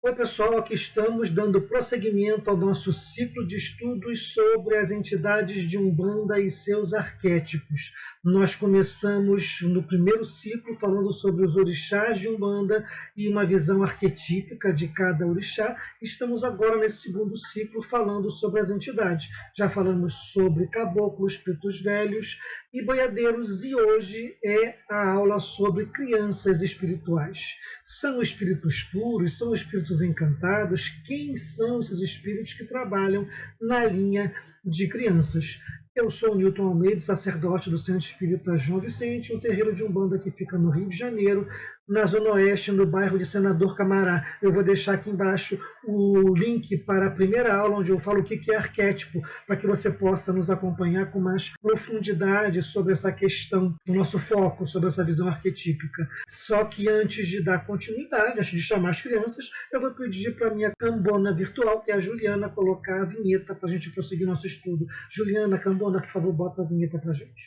Oi, pessoal, aqui estamos dando prosseguimento ao nosso ciclo de estudos sobre as entidades de Umbanda e seus arquétipos. Nós começamos no primeiro ciclo falando sobre os orixás de Umbanda e uma visão arquetípica de cada orixá. Estamos agora nesse segundo ciclo falando sobre as entidades. Já falamos sobre caboclos, pretos velhos e boiadeiros e hoje é a aula sobre crianças espirituais. São espíritos puros? São espíritos encantados? Quem são esses espíritos que trabalham na linha de crianças? Eu sou o Newton Almeida, sacerdote do Centro Espírita João Vicente, um terreiro de Umbanda que fica no Rio de Janeiro, na Zona Oeste, no bairro de Senador Camará. Eu vou deixar aqui embaixo o link para a primeira aula, onde eu falo o que é arquétipo, para que você possa nos acompanhar com mais profundidade sobre essa questão, o nosso foco sobre essa visão arquetípica. Só que antes de dar continuidade, antes de chamar as crianças, eu vou pedir para a minha cambona virtual, que é a Juliana, colocar a vinheta para a gente prosseguir nosso estudo. Juliana, cambona, por favor, bota a vinheta para a gente.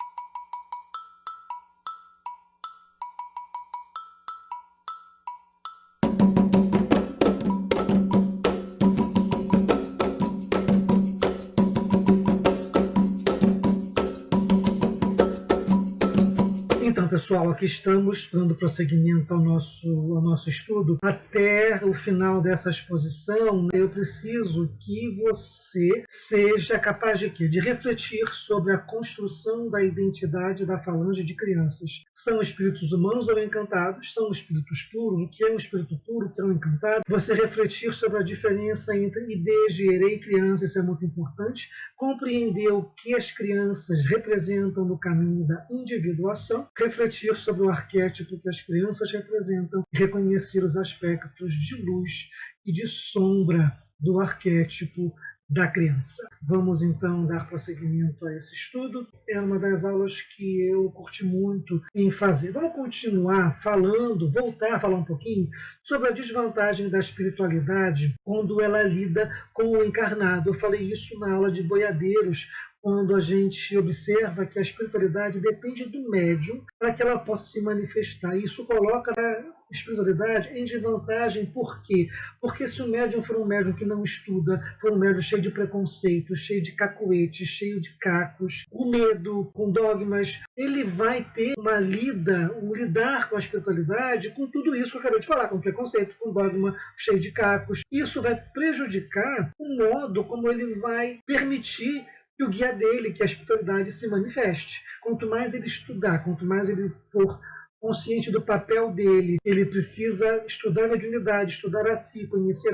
Então, pessoal, aqui estamos dando prosseguimento ao nosso estudo. Até o final dessa exposição, eu preciso que você seja capaz de quê? De refletir sobre a construção da identidade da falange de crianças. São espíritos humanos ou encantados? São espíritos puros? O que é um espírito puro? O que é um encantado? Você refletir sobre a diferença entre IBGE e criança, isso é muito importante. Compreender o que as crianças representam no caminho da individuação. Refletir sobre o arquétipo que as crianças representam e reconhecer os aspectos de luz e de sombra do arquétipo da criança. Vamos então dar prosseguimento a esse estudo. É uma das aulas que eu curti muito em fazer. Vamos continuar falando, voltar a falar um pouquinho sobre a desvantagem da espiritualidade quando ela lida com o encarnado. Eu falei isso na aula de boiadeiros, quando a gente observa que a espiritualidade depende do médium para que ela possa se manifestar. Isso coloca a espiritualidade em desvantagem. Por quê? Porque se o médium for um médium que não estuda, for um médium cheio de preconceitos, cheio de cacuetes, cheio de cacos, com medo, com dogmas, ele vai ter um lidar com a espiritualidade, com tudo isso que eu acabei de falar, com preconceito, com dogma, cheio de cacos. Isso vai prejudicar o modo como ele vai permitir que o guia dele, que a espiritualidade se manifeste. Quanto mais ele estudar, quanto mais ele for consciente do papel dele, ele precisa estudar a mediunidade, estudar a si, conhecer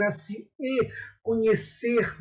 e conhecer,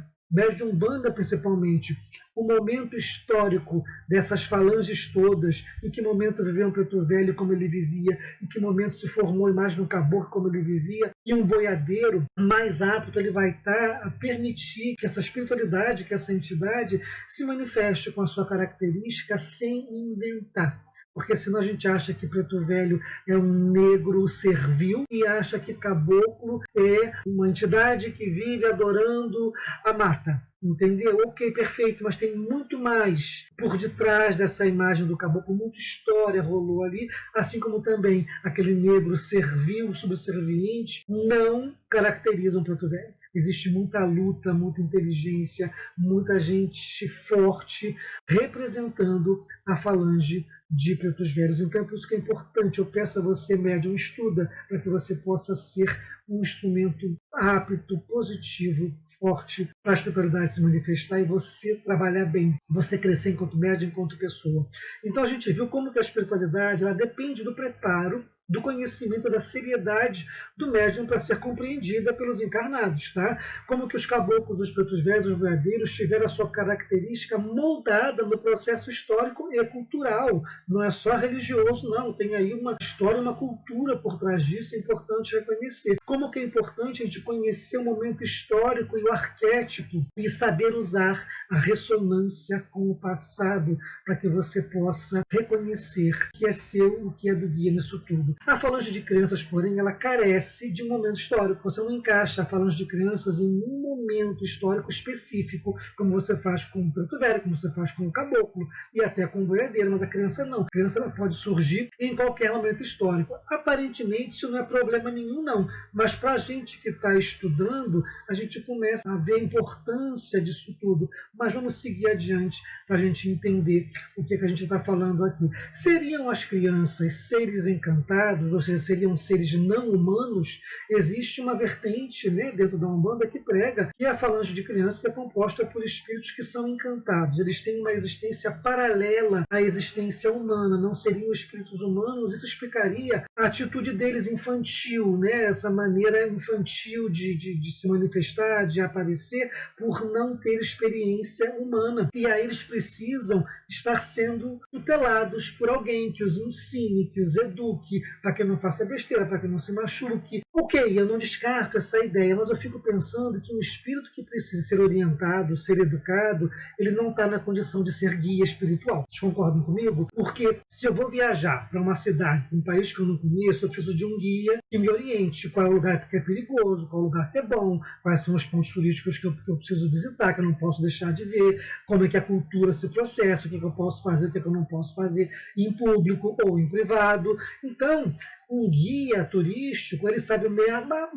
de Umbanda principalmente, o momento histórico dessas falanges todas, em que momento viveu um preto velho como ele vivia, em que momento se formou a imagem do caboclo como ele vivia, e um boiadeiro mais apto ele vai estar a permitir que essa espiritualidade, que essa entidade se manifeste com a sua característica sem inventar. Porque senão a gente acha que preto velho é um negro servil e acha que caboclo é uma entidade que vive adorando a mata. Entendeu? Ok, perfeito, mas tem muito mais por detrás dessa imagem do caboclo, muita história rolou ali, assim como também aquele negro servil, subserviente, não caracteriza um preto velho. Existe muita luta, muita inteligência, muita gente forte representando a falange de pretos velhos. Então, por isso que é importante, eu peço a você, médium, estuda, para que você possa ser um instrumento apto, positivo, forte, para a espiritualidade se manifestar e você trabalhar bem, você crescer enquanto médium, enquanto pessoa. Então, a gente viu como que a espiritualidade ela depende do preparo, do conhecimento, da seriedade do médium para ser compreendida pelos encarnados, tá? Como que os caboclos, os pretos velhos, os boiadeiros tiveram a sua característica moldada no processo histórico e cultural. Não é só religioso, não. Tem aí uma história, uma cultura por trás disso, é importante reconhecer. Como que é importante a gente conhecer o momento histórico e o arquétipo e saber usar a ressonância com o passado para que você possa reconhecer o que é seu, o que é do guia nisso tudo. A falange de crianças, porém, ela carece de um momento histórico. Você não encaixa a falange de crianças em um momento histórico específico, como você faz com o preto velho, como você faz com o caboclo e até com o boiadeiro, mas a criança não. A criança ela pode surgir em qualquer momento histórico. Aparentemente isso não é problema nenhum, não. Mas para a gente que está estudando, a gente começa a ver a importância disso tudo. Mas vamos seguir adiante para a gente entender o que a gente está falando aqui. Seriam as crianças seres encantados, ou seja, seriam seres não humanos? Existe uma vertente, né, dentro da Umbanda que prega que a falange de crianças é composta por espíritos que são encantados. Eles têm uma existência paralela à existência humana, não seriam espíritos humanos. Isso explicaria a atitude deles infantil, né, essa maneira infantil de se manifestar, de aparecer, por não ter experiência humana. E aí eles precisam estar sendo tutelados por alguém que os ensine, que os eduque, para que não faça besteira, para que não se machuque. Ok, eu não descarto essa ideia, mas eu fico pensando que um espírito que precisa ser orientado, ser educado, ele não está na condição de ser guia espiritual. Vocês concordam comigo? Porque se eu vou viajar para uma cidade, para um país que eu não conheço, eu preciso de um guia que me oriente qual é o lugar que é perigoso, qual é o lugar que é bom, quais são os pontos turísticos que eu preciso visitar, que eu não posso deixar de ver, como é que a cultura se processa, o que eu posso fazer, o que eu não posso fazer em público ou em privado. Então, um guia turístico, ele sabe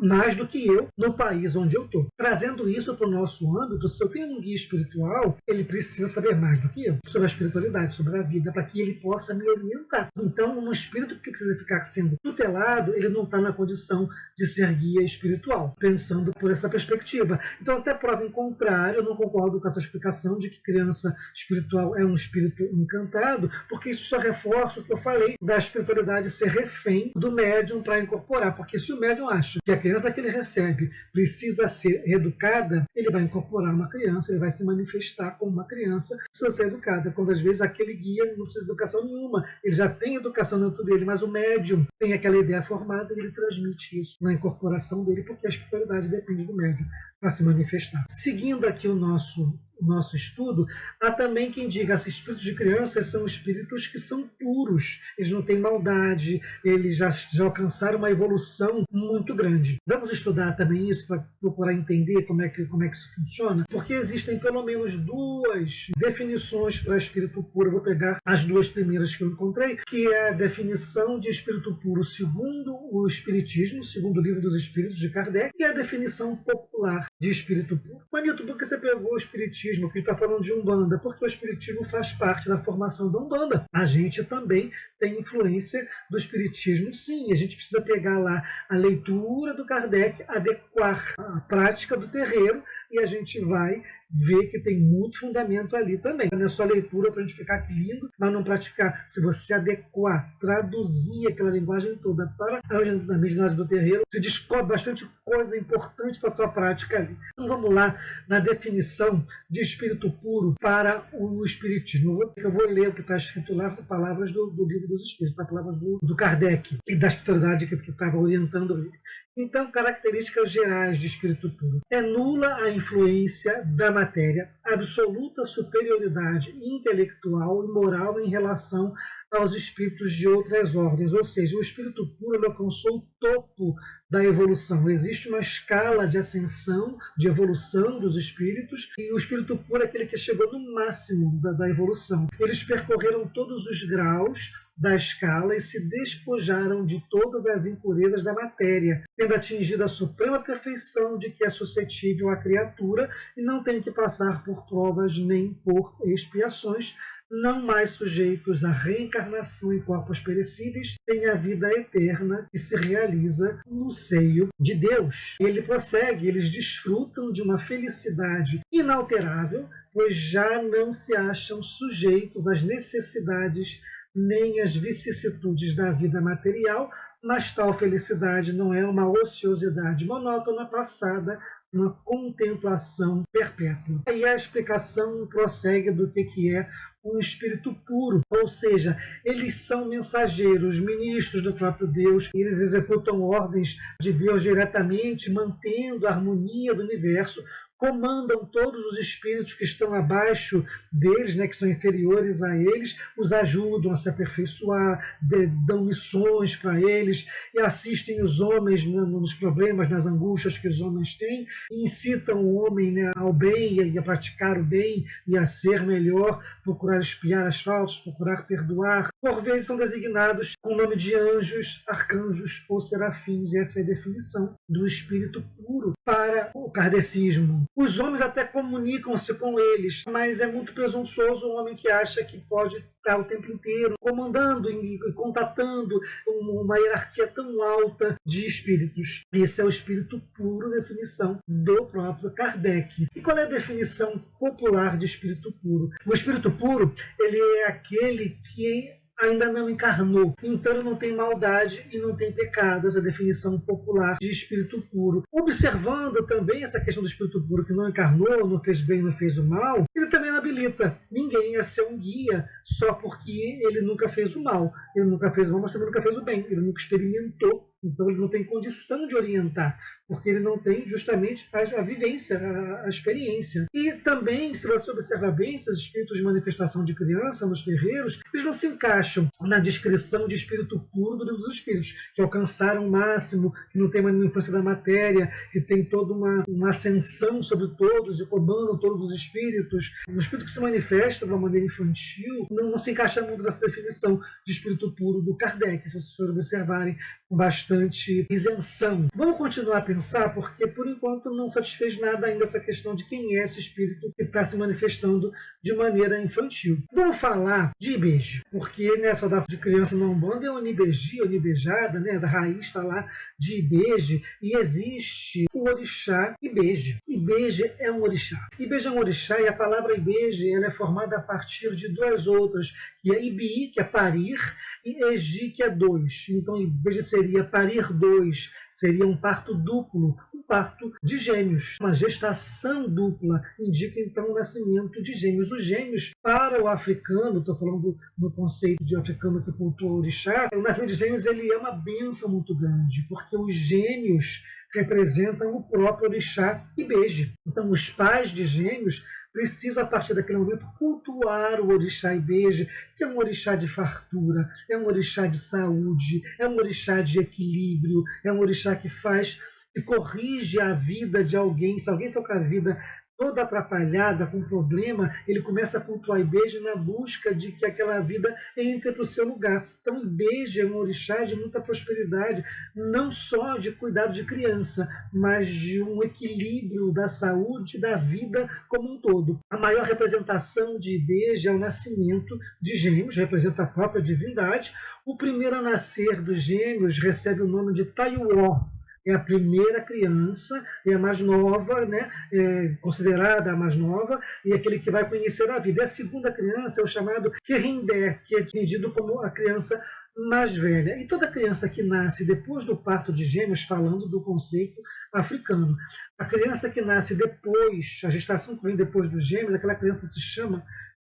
mais do que eu no país onde eu estou. Trazendo isso para o nosso âmbito, se eu tenho um guia espiritual, ele precisa saber mais do que eu sobre a espiritualidade, sobre a vida, para que ele possa me orientar. Então, um espírito que precisa ficar sendo tutelado, ele não está na condição de ser guia espiritual, pensando por essa perspectiva. Então, até prova em contrário, eu não concordo com essa explicação de que criança espiritual é um espírito encantado, porque isso só reforça o que eu falei da espiritualidade ser refém do médium para incorporar, porque se o médium acha que a criança que ele recebe precisa ser educada, ele vai incorporar uma criança, ele vai se manifestar como uma criança, precisa ser educada, quando às vezes aquele guia não precisa de educação nenhuma, ele já tem educação dentro dele, mas o médium tem aquela ideia formada e ele transmite isso na incorporação dele, porque a espiritualidade depende do médium para se manifestar. Seguindo aqui o nosso estudo, há também quem diga que espíritos de crianças são espíritos que são puros, eles não têm maldade, eles já alcançaram uma evolução muito grande. Vamos estudar também isso para procurar entender como é que isso funciona, porque existem pelo menos duas definições para espírito puro. Eu vou pegar as duas primeiras que eu encontrei, que é a definição de espírito puro segundo o Espiritismo, segundo o Livro dos Espíritos de Kardec, e a definição popular de espírito puro. Manito, por que você pegou o Espiritismo, que está falando de Umbanda? Porque o Espiritismo faz parte da formação da Umbanda. A gente também tem influência do Espiritismo, sim. A gente precisa pegar lá a leitura do Kardec, adequar a prática do terreiro, e a gente vai ver que tem muito fundamento ali também. Não é só leitura para a gente ficar lindo, mas não praticar. Se você adequar, traduzir aquela linguagem toda para a mediunidade do terreiro, se descobre bastante coisa importante para a tua prática ali. Então vamos lá na definição de espírito puro para o Espiritismo. Eu vou ler o que está escrito lá, palavras do Livro dos Espíritos, palavras do Kardec e da espiritualidade que estava orientando ele. Então, características gerais de espírito puro. É nula a influência da matéria, absoluta superioridade intelectual e moral em relação aos espíritos de outras ordens, ou seja, o espírito puro alcançou o topo da evolução. Existe uma escala de ascensão, de evolução dos espíritos, e o espírito puro é aquele que chegou no máximo da evolução. Eles percorreram todos os graus da escala e se despojaram de todas as impurezas da matéria, tendo atingido a suprema perfeição de que é suscetível a criatura e não tem que passar por provas nem por expiações, não mais sujeitos à reencarnação em corpos perecíveis, têm a vida eterna que se realiza no seio de Deus. Ele prossegue, eles desfrutam de uma felicidade inalterável, pois já não se acham sujeitos às necessidades nem às vicissitudes da vida material, mas tal felicidade não é uma ociosidade monótona passada, uma contemplação perpétua. Aí a explicação prossegue do que é um espírito puro, ou seja, eles são mensageiros, ministros do próprio Deus, eles executam ordens de Deus diretamente, mantendo a harmonia do universo, comandam todos os espíritos que estão abaixo deles, né, que são inferiores a eles, os ajudam a se aperfeiçoar, dão missões para eles e assistem os homens, né, nos problemas, nas angústias que os homens têm, e incitam o homem, né, ao bem e a praticar o bem e a ser melhor, procurar expiar as faltas, procurar perdoar. Por vezes são designados com o nome de anjos, arcanjos ou serafins, e essa é a definição do espírito puro para o kardecismo. Os homens até comunicam-se com eles, mas é muito presunçoso o homem que acha que pode estar o tempo inteiro comandando e contatando uma hierarquia tão alta de espíritos. Esse é o espírito puro, definição do próprio Kardec. E qual é a definição popular de espírito puro? O espírito puro, ele é aquele que ainda não encarnou, então ele não tem maldade e não tem pecado, essa é a definição popular de espírito puro. Observando também essa questão do espírito puro que não encarnou, não fez bem, não fez o mal, ele também não habilita ninguém a ser um guia só porque ele nunca fez o mal. Ele nunca fez o mal, mas também nunca fez o bem, ele nunca experimentou. Então ele não tem condição de orientar, porque ele não tem justamente a vivência, a experiência. E também, se você observar bem, esses espíritos de manifestação de criança nos terreiros, eles não se encaixam na descrição de espírito puro do livro dos espíritos, que alcançaram o máximo, que não tem uma influência da matéria, que tem toda uma ascensão sobre todos e comandam todos os espíritos. O espírito que se manifesta de uma maneira infantil não se encaixa muito nessa definição de espírito puro do Kardec, se vocês observarem com bastante isenção. Vamos continuar a pensar, porque por enquanto não satisfez nada ainda essa questão de quem é esse espírito que está se manifestando de maneira infantil. Vamos falar de Ibeji, porque nessa data de criança na Umbanda é Onibeji, Onibejada, né? Da raiz está lá de Ibeji, e existe o orixá Ibeji. Ibeji é um orixá. Ibeji é um orixá, e a palavra Ibeji ela é formada a partir de duas outras, que é Ibi, que é parir, e Eji, que é dois. Então Ibeji seria parir dois, seria um parto duplo, um parto de gêmeos. Uma gestação dupla indica então o nascimento de gêmeos. Os gêmeos, para o africano, estou falando do conceito de africano que cultua o orixá, o nascimento de gêmeos ele é uma bênção muito grande, porque os gêmeos representam o próprio orixá Ibeji. Então os pais de gêmeos precisam, a partir daquele momento, cultuar o orixá Ibeji, que é um orixá de fartura, é um orixá de saúde, é um orixá de equilíbrio, é um orixá que faz e corrige a vida de alguém. Se alguém está com a vida toda atrapalhada, com problema, ele começa a cultuar Ibeji na busca de que aquela vida entre para o seu lugar. Então, Ibeji é um orixá de muita prosperidade, não só de cuidado de criança, mas de um equilíbrio da saúde e da vida como um todo. A maior representação de Ibeji é o nascimento de gêmeos, representa a própria divindade. O primeiro a nascer dos gêmeos recebe o nome de Taiuó. É a primeira criança, é a mais nova, né? É considerada a mais nova, e aquele que vai conhecer a vida. E a segunda criança é o chamado Kerindé, que é entendido como a criança mais velha. E toda criança que nasce depois do parto de gêmeos, falando do conceito africano, a criança que nasce depois, a gestação que vem depois dos gêmeos, aquela criança se chama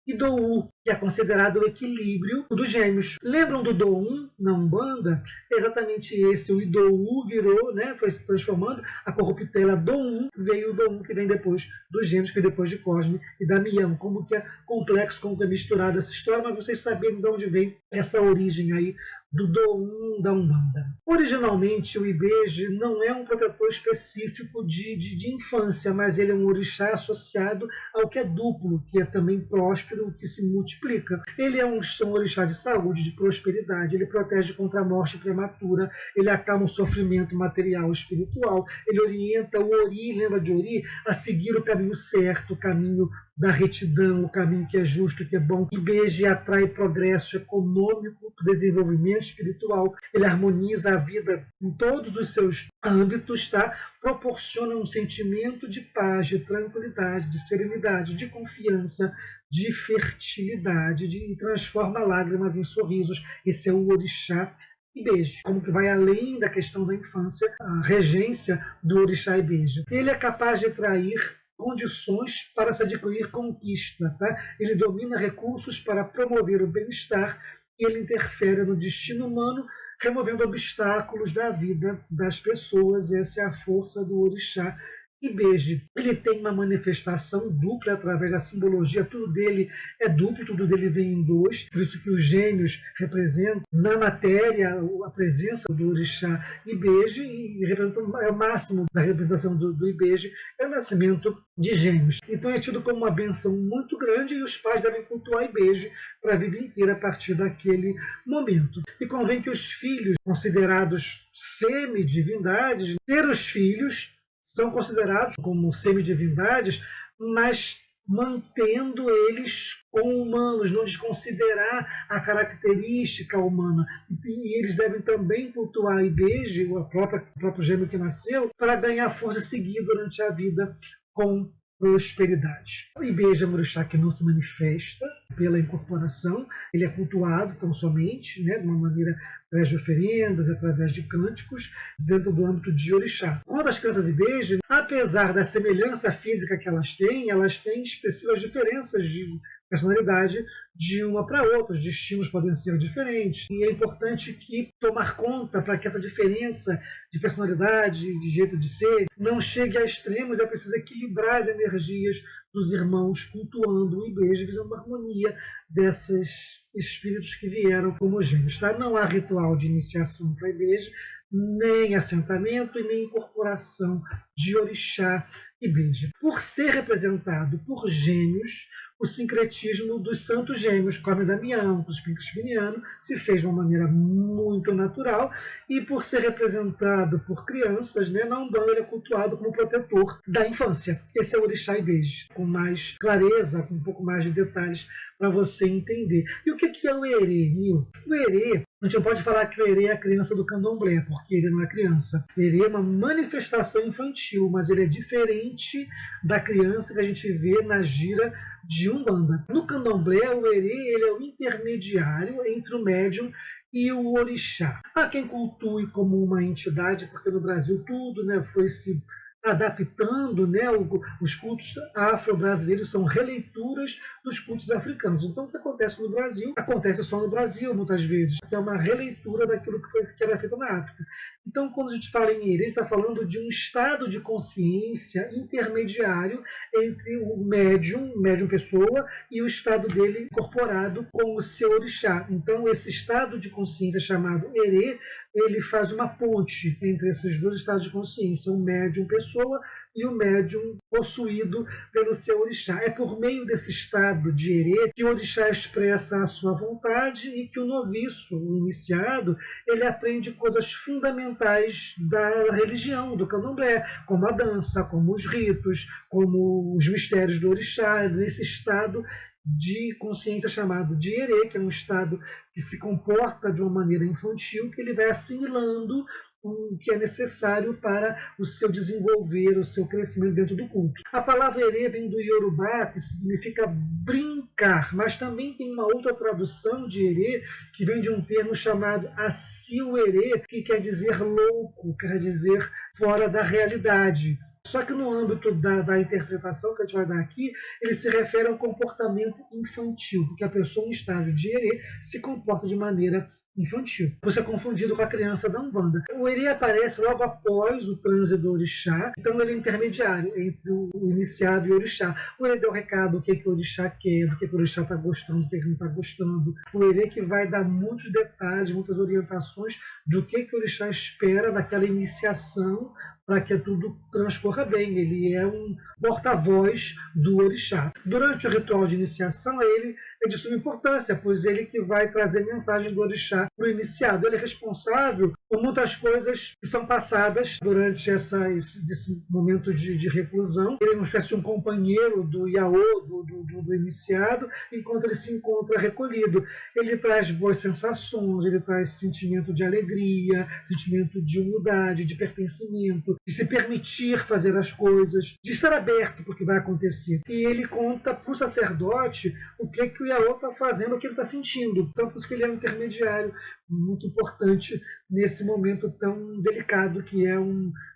Idoú, que é considerado o equilíbrio dos gêmeos. Lembram do Doum na Umbanda? É exatamente esse. O Idoú virou, né, foi se transformando, a corruptela Doum, veio o Doum que vem depois dos gêmeos, que vem depois de Cosme e Damião. Como que é complexo, como que é misturada essa história, mas vocês sabem de onde vem essa origem aí do Doum da Umbanda. Originalmente, o Ibeji não é um protetor específico de infância, mas ele é um orixá associado ao que é duplo, que é também próspero, que se multiplica. Ele é um orixá de saúde, de prosperidade, ele protege contra a morte prematura, ele acalma o sofrimento material e espiritual, ele orienta o Ori, lembra de Ori, a seguir o caminho certo, o caminho da retidão, o caminho que é justo, que é bom. Ibeji atrai progresso econômico, desenvolvimento espiritual, ele harmoniza a vida em todos os seus âmbitos, tá? Proporciona um sentimento de paz, de tranquilidade, de serenidade, de confiança, de fertilidade, e transforma lágrimas em sorrisos. Esse é o orixá Ibeji, como que vai além da questão da infância, a regência do orixá Ibeji. Ele é capaz de atrair condições para se adquirir conquista, tá? Ele domina recursos para promover o bem-estar e ele interfere no destino humano, removendo obstáculos da vida das pessoas. Essa é a força do orixá Ibeji, ele tem uma manifestação dupla através da simbologia, tudo dele é duplo, tudo dele vem em dois, por isso que os gêmeos representam na matéria a presença do orixá Ibeji, e é o máximo da representação do Ibeji, é o nascimento de gêmeos. Então é tido como uma benção muito grande e os pais devem cultuar Ibeji para a vida inteira a partir daquele momento. E convém que os filhos, considerados semidivindades, ter os filhos são considerados como semidivindades, mas mantendo eles como humanos, não desconsiderar a característica humana. E eles devem também cultuar a Ibeji, o próprio gêmeo que nasceu, para ganhar força e seguir durante a vida com prosperidade. O Ibeji é um orixá que não se manifesta pela incorporação, ele é cultuado tão somente, de uma maneira através de oferendas, através de cânticos, dentro do âmbito de orixá. Quanto às crianças Ibeji, apesar da semelhança física que elas têm expressivas diferenças de personalidade de uma para outra, os destinos podem ser diferentes, e é importante que tomar conta para que essa diferença de personalidade, de jeito de ser, não chegue a extremos. É preciso equilibrar as energias dos irmãos cultuando o Ibeji, visando uma harmonia desses espíritos que vieram como gêmeos. Não há ritual de iniciação para Ibeji, nem assentamento e nem incorporação de orixá Ibeji. Por ser representado por gêmeos, o sincretismo dos santos gêmeos, Corme Damião, Crispim Crispiniano, se fez de uma maneira muito natural, e por ser representado por crianças, na Umbanda ele é cultuado como protetor da infância. Esse é o orixá Ibeji, com mais clareza, com um pouco mais de detalhes para você entender. E o que é o Erê, Nil? O Erê, a gente não pode falar que o Erê é a criança do candomblé, porque ele não é criança. Erê é uma manifestação infantil, mas ele é diferente da criança que a gente vê na gira de Umbanda. No candomblé, o Erê ele é o intermediário entre o médium e o orixá. Há quem cultue como uma entidade, porque no Brasil tudo foi se adaptando, os cultos afro-brasileiros são releituras dos cultos africanos. Então, o que acontece no Brasil, acontece só no Brasil, muitas vezes, que é uma releitura daquilo que era feito na África. Então, quando a gente fala em Erê, a gente está falando de um estado de consciência intermediário entre o médium pessoa, e o estado dele incorporado com o seu orixá. Então, esse estado de consciência chamado Erê, ele faz uma ponte entre esses dois estados de consciência, o médium pessoa e o médium possuído pelo seu orixá. É por meio desse estado de Erê que o orixá expressa a sua vontade e que o noviço, o iniciado, ele aprende coisas fundamentais da religião, do candomblé, como a dança, como os ritos, como os mistérios do orixá, nesse estado de consciência chamado de Erê, que é um estado que se comporta de uma maneira infantil, que ele vai assimilando o que é necessário para o seu desenvolver, o seu crescimento dentro do culto. A palavra Erê vem do Yorubá, que significa brincar, mas também tem uma outra tradução de Erê, que vem de um termo chamado Asiuerê, que quer dizer louco, quer dizer fora da realidade. Só que no âmbito da interpretação que a gente vai dar aqui, ele se refere ao comportamento infantil, porque a pessoa em estágio de Erê se comporta de maneira infantil. Você é confundido com a criança da Umbanda. O Erê aparece logo após o transe do orixá, então ele é intermediário entre o iniciado e o orixá. O Erê dá o recado do que o orixá quer, do que o orixá está gostando, do que ele não está gostando. O Erê que vai dar muitos detalhes, muitas orientações do que o orixá espera daquela iniciação para que tudo transcorra bem. Ele é um porta-voz do orixá. Durante o ritual de iniciação, ele é de suma importância, pois ele que vai trazer mensagem do orixá para o iniciado. Ele é responsável por muitas coisas que são passadas durante esse momento de reclusão. Ele é uma espécie de um companheiro do Iaô, do iniciado, enquanto ele se encontra recolhido. Ele traz boas sensações, ele traz sentimento de alegria, sentimento de humildade, de pertencimento, de se permitir fazer as coisas, de estar aberto para o que vai acontecer. E ele conta para o sacerdote o que o a outra fazendo o que ele está sentindo. Então, por isso que ele é um intermediário muito importante nesse momento tão delicado que é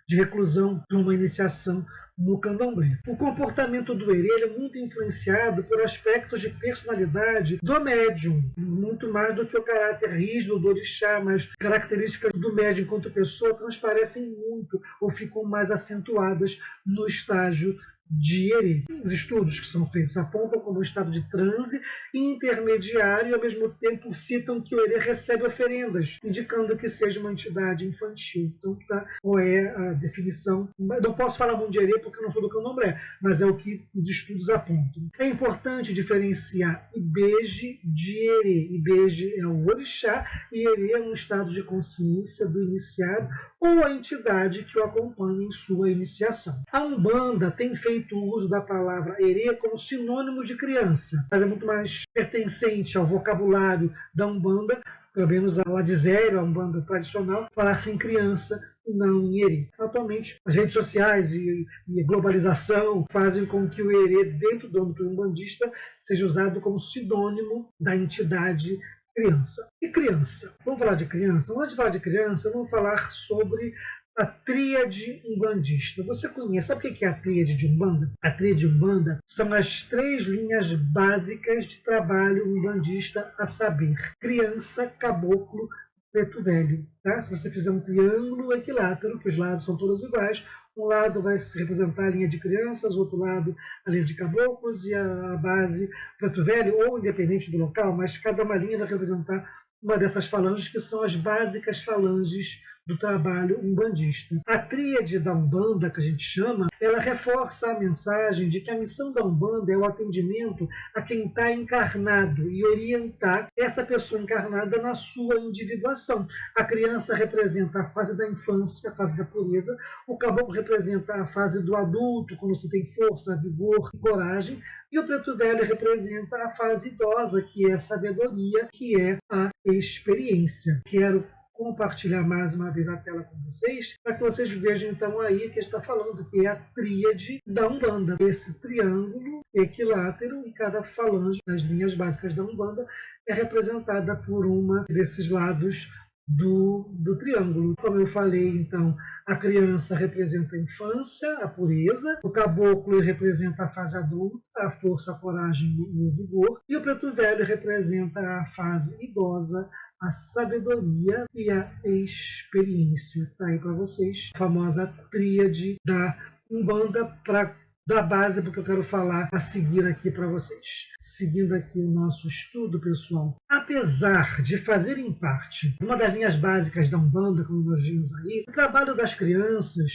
de reclusão para uma iniciação no candomblé. O comportamento do erê é muito influenciado por aspectos de personalidade do médium, muito mais do que o caráter rígido do orixá, mas características do médium enquanto pessoa transparecem muito ou ficam mais acentuadas no estágio de erê. Os estudos que são feitos apontam como um estado de transe intermediário e, ao mesmo tempo, citam que o erê recebe oferendas, indicando que seja uma entidade infantil. Então, qual é a definição? Não posso falar muito de erê porque eu não sou do candomblé, mas é o que os estudos apontam. É importante diferenciar Ibeje de erê. Ibeje é o orixá e erê é um estado de consciência do iniciado ou a entidade que o acompanha em sua iniciação. A Umbanda tem feito o uso da palavra erê como sinônimo de criança, mas é muito mais pertencente ao vocabulário da Umbanda, pelo menos a Ladizério, a Umbanda tradicional, falar-se em criança e não em erê. Atualmente, as redes sociais e a globalização fazem com que o erê, dentro do âmbito umbandista, seja usado como sinônimo da entidade criança. E criança? Vamos falar de criança? Antes de falar de criança, vamos falar sobre a tríade umbandista. Você conhece, sabe o que é a tríade de Umbanda? A tríade Umbanda são as 3 linhas básicas de trabalho umbandista, a saber, criança, caboclo, preto velho. Tá? Se você fizer um triângulo equilátero, que os lados são todos iguais, um lado vai representar a linha de crianças, o outro lado a linha de caboclos e a base preto velho, ou independente do local, mas cada uma linha vai representar uma dessas falanges, que são as básicas falanges do trabalho umbandista. A tríade da Umbanda, que a gente chama, ela reforça a mensagem de que a missão da Umbanda é o atendimento a quem está encarnado e orientar essa pessoa encarnada na sua individuação. A criança representa a fase da infância, a fase da pureza, o caboclo representa a fase do adulto, quando você tem força, vigor e coragem, e o preto velho representa a fase idosa, que é a sabedoria, que é a experiência. Quero compartilhar mais uma vez a tela com vocês, para que vocês vejam então aí que está falando, que é a tríade da Umbanda. Esse triângulo equilátero e cada falange das linhas básicas da Umbanda é representada por uma desses lados do triângulo. Como eu falei, então, a criança representa a infância, a pureza, o caboclo representa a fase adulta, a força, a coragem e o vigor, e o preto velho representa a fase idosa, a sabedoria e a experiência. Está aí para vocês a famosa tríade da Umbanda, para da base porque eu quero falar a seguir aqui para vocês. Seguindo aqui o nosso estudo, pessoal, apesar de fazerem parte de uma das linhas básicas da Umbanda, como nós vimos aí, o trabalho das crianças,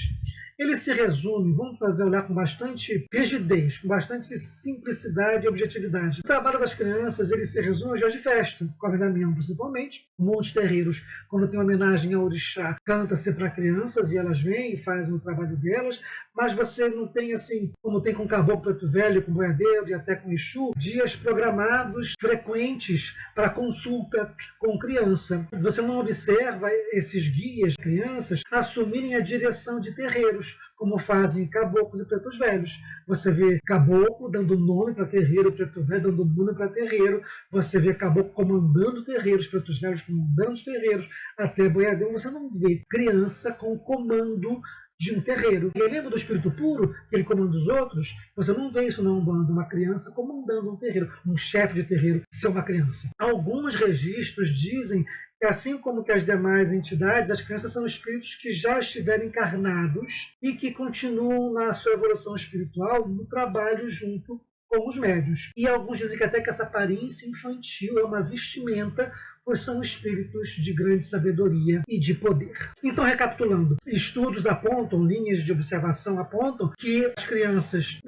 ele se resume, vamos olhar com bastante rigidez, com bastante simplicidade e objetividade. O trabalho das crianças, ele se resume a dias de festa, convidamento principalmente. Muitos terreiros, quando tem uma homenagem ao orixá, canta-se para crianças e elas vêm e fazem o trabalho delas, mas você não tem assim, como tem com caboclo preto velho, com boiadeiro e até com Exu, dias programados frequentes para consulta com criança. Você não observa esses guias, crianças, assumirem a direção de terreiros, como fazem caboclos e pretos velhos. Você vê caboclo dando nome para terreiro, preto velho dando nome para terreiro, você vê caboclo comandando terreiros, pretos velhos comandando os terreiros, até boiadeiro. Você não vê criança com comando de um terreiro. E lembra do espírito puro, que ele comanda os outros? Você não vê isso na Umbanda, uma criança comandando um terreiro, um chefe de terreiro ser uma criança. Alguns registros dizem que, assim como que as demais entidades, as crianças são espíritos que já estiveram encarnados e que continuam na sua evolução espiritual no trabalho junto com os médiuns. E alguns dizem que até que essa aparência infantil é uma vestimenta, pois são espíritos de grande sabedoria e de poder. Então, recapitulando, estudos apontam, linhas de observação apontam que as crianças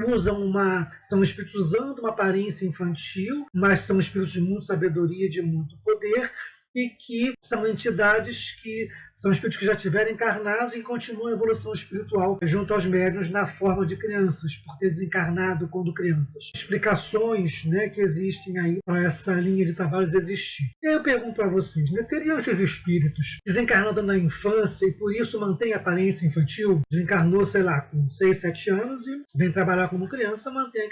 são espíritos usando uma aparência infantil, mas são espíritos de muita sabedoria e de muito poder, e que são entidades que são espíritos que já tiveram encarnados e continuam a evolução espiritual junto aos médiuns na forma de crianças, por ter desencarnado quando crianças. Explicações, né, que existem aí para essa linha de trabalhos existir. E aí eu pergunto para vocês, né, teriam esses espíritos desencarnado na infância e por isso mantém a aparência infantil? Desencarnou, sei lá, com 6, 7 anos e vem trabalhar como criança, mantém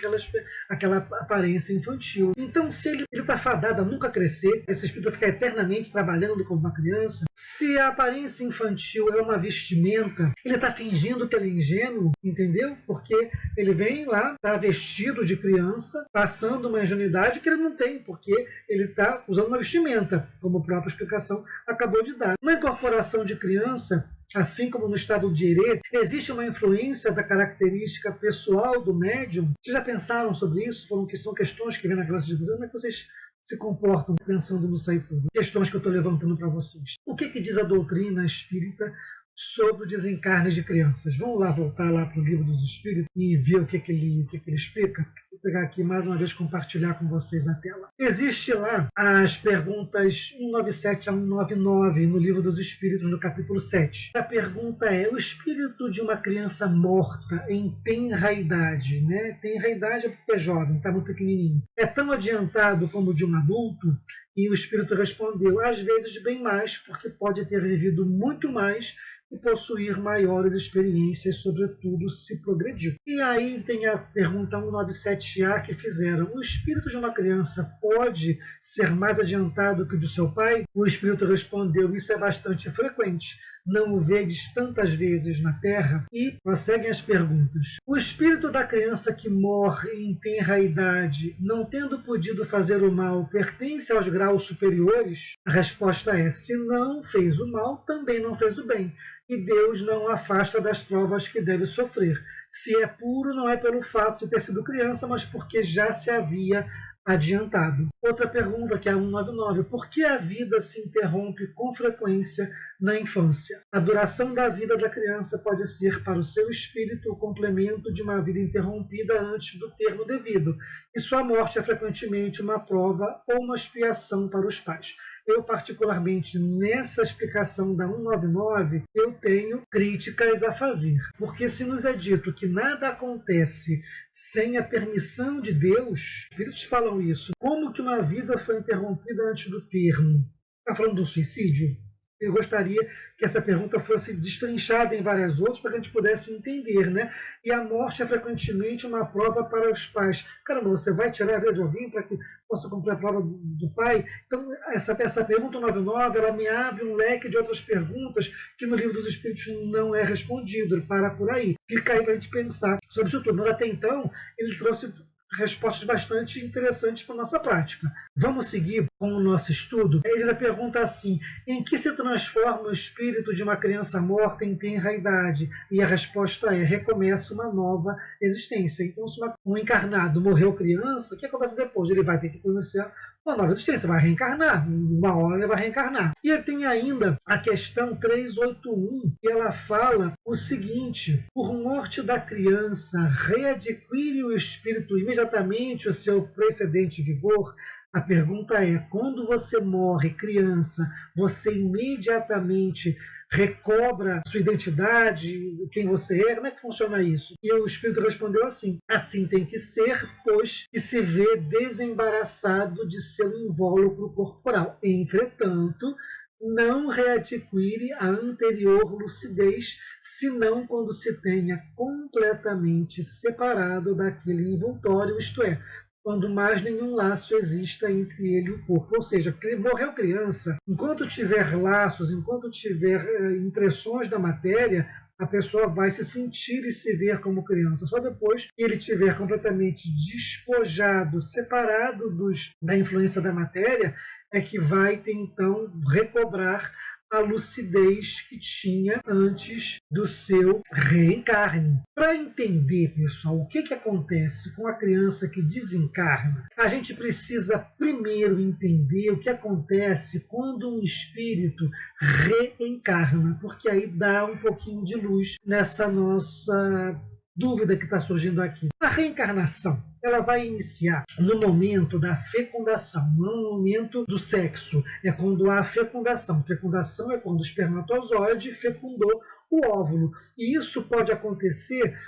aquela aparência infantil. Então, se ele está fadado a nunca crescer, esse espírito vai ficar eternamente trabalhando como uma criança, se a aparência infantil é uma vestimenta, ele está fingindo que ele é ingênuo, entendeu? Porque ele vem lá, está vestido de criança, passando uma ingenuidade que ele não tem, porque ele está usando uma vestimenta, como a própria explicação acabou de dar. Na incorporação de criança, assim como no estado de Irê, existe uma influência da característica pessoal do médium. Vocês já pensaram sobre isso? São questões que vêm na classe de Deus. Como é que vocês se comportam pensando nisso aí tudo? Questões que eu estou levantando para vocês. O que diz a doutrina espírita sobre o desencarne de crianças? Vamos lá, voltar lá para o Livro dos Espíritos e ver o que ele explica. Vou pegar aqui mais uma vez, compartilhar com vocês a tela. Existe lá as perguntas 197 a 199 no Livro dos Espíritos, no capítulo 7. A pergunta é: o espírito de uma criança morta em tenra idade, né? Tenra idade é porque é jovem, está muito pequenininho, é tão adiantado como o de um adulto? E o espírito respondeu: às vezes bem mais, porque pode ter vivido muito mais e possuir maiores experiências, sobretudo se progrediu. E aí tem a pergunta 197A que fizeram: o espírito de uma criança pode ser mais adiantado que o de seu pai? O espírito respondeu: isso é bastante frequente. Não o vedes tantas vezes na Terra? E prosseguem as perguntas. O espírito da criança que morre em tenra idade, não tendo podido fazer o mal, pertence aos graus superiores? A resposta é: se não fez o mal, também não fez o bem. E Deus não o afasta das provas que deve sofrer. Se é puro, não é pelo fato de ter sido criança, mas porque já se havia adiantado. Outra pergunta, que é a 199. Por que a vida se interrompe com frequência na infância? A duração da vida da criança pode ser para o seu espírito o complemento de uma vida interrompida antes do termo devido, e sua morte é frequentemente uma prova ou uma expiação para os pais. Eu, particularmente, nessa explicação da 199, eu tenho críticas a fazer. Porque se nos é dito que nada acontece sem a permissão de Deus, os espíritos falam isso, como que uma vida foi interrompida antes do termo? Está falando do suicídio? Eu gostaria que essa pergunta fosse destrinchada em várias outras para que a gente pudesse entender, né? E a morte é frequentemente uma prova para os pais. Caramba, você vai tirar a vida de alguém para que possa cumprir a prova do pai? Então, essa pergunta 99, ela me abre um leque de outras perguntas que no Livro dos Espíritos não é respondido. Ele para por aí. Fica aí para a gente pensar sobre isso tudo. Mas até então, ele trouxe respostas bastante interessantes para a nossa prática. Vamos seguir com o nosso estudo? Ele pergunta assim: em que se transforma o espírito de uma criança morta em tenra idade? E a resposta é: recomeça uma nova existência. Então, se um encarnado morreu criança, o que acontece depois? Ele vai ter que conhecer uma nova existência, vai reencarnar. Uma hora ele vai reencarnar. E tem ainda a questão 381, que ela fala o seguinte: por morte da criança, readquire o espírito imediatamente o seu precedente vigor? A pergunta é: quando você morre criança, você imediatamente recobra sua identidade, quem você é? Como é que funciona isso? E o espírito respondeu assim: assim tem que ser, pois que se vê desembaraçado de seu invólucro corporal. Entretanto, não readquire a anterior lucidez, senão quando se tenha completamente separado daquele envoltório, isto é, quando mais nenhum laço exista entre ele e o corpo. Ou seja, morreu criança, enquanto tiver laços, enquanto tiver impressões da matéria, a pessoa vai se sentir e se ver como criança. Só depois que ele estiver completamente despojado, separado da influência da matéria, é que vai então recobrar a lucidez que tinha antes do seu reencarne. Para entender, pessoal, o que acontece com a criança que desencarna, a gente precisa primeiro entender o que acontece quando um espírito reencarna, porque aí dá um pouquinho de luz nessa nossa dúvida que está surgindo aqui. A reencarnação ela vai iniciar no momento da fecundação, não no momento do sexo. É quando há fecundação. Fecundação é quando o espermatozoide fecundou o óvulo. E isso pode acontecer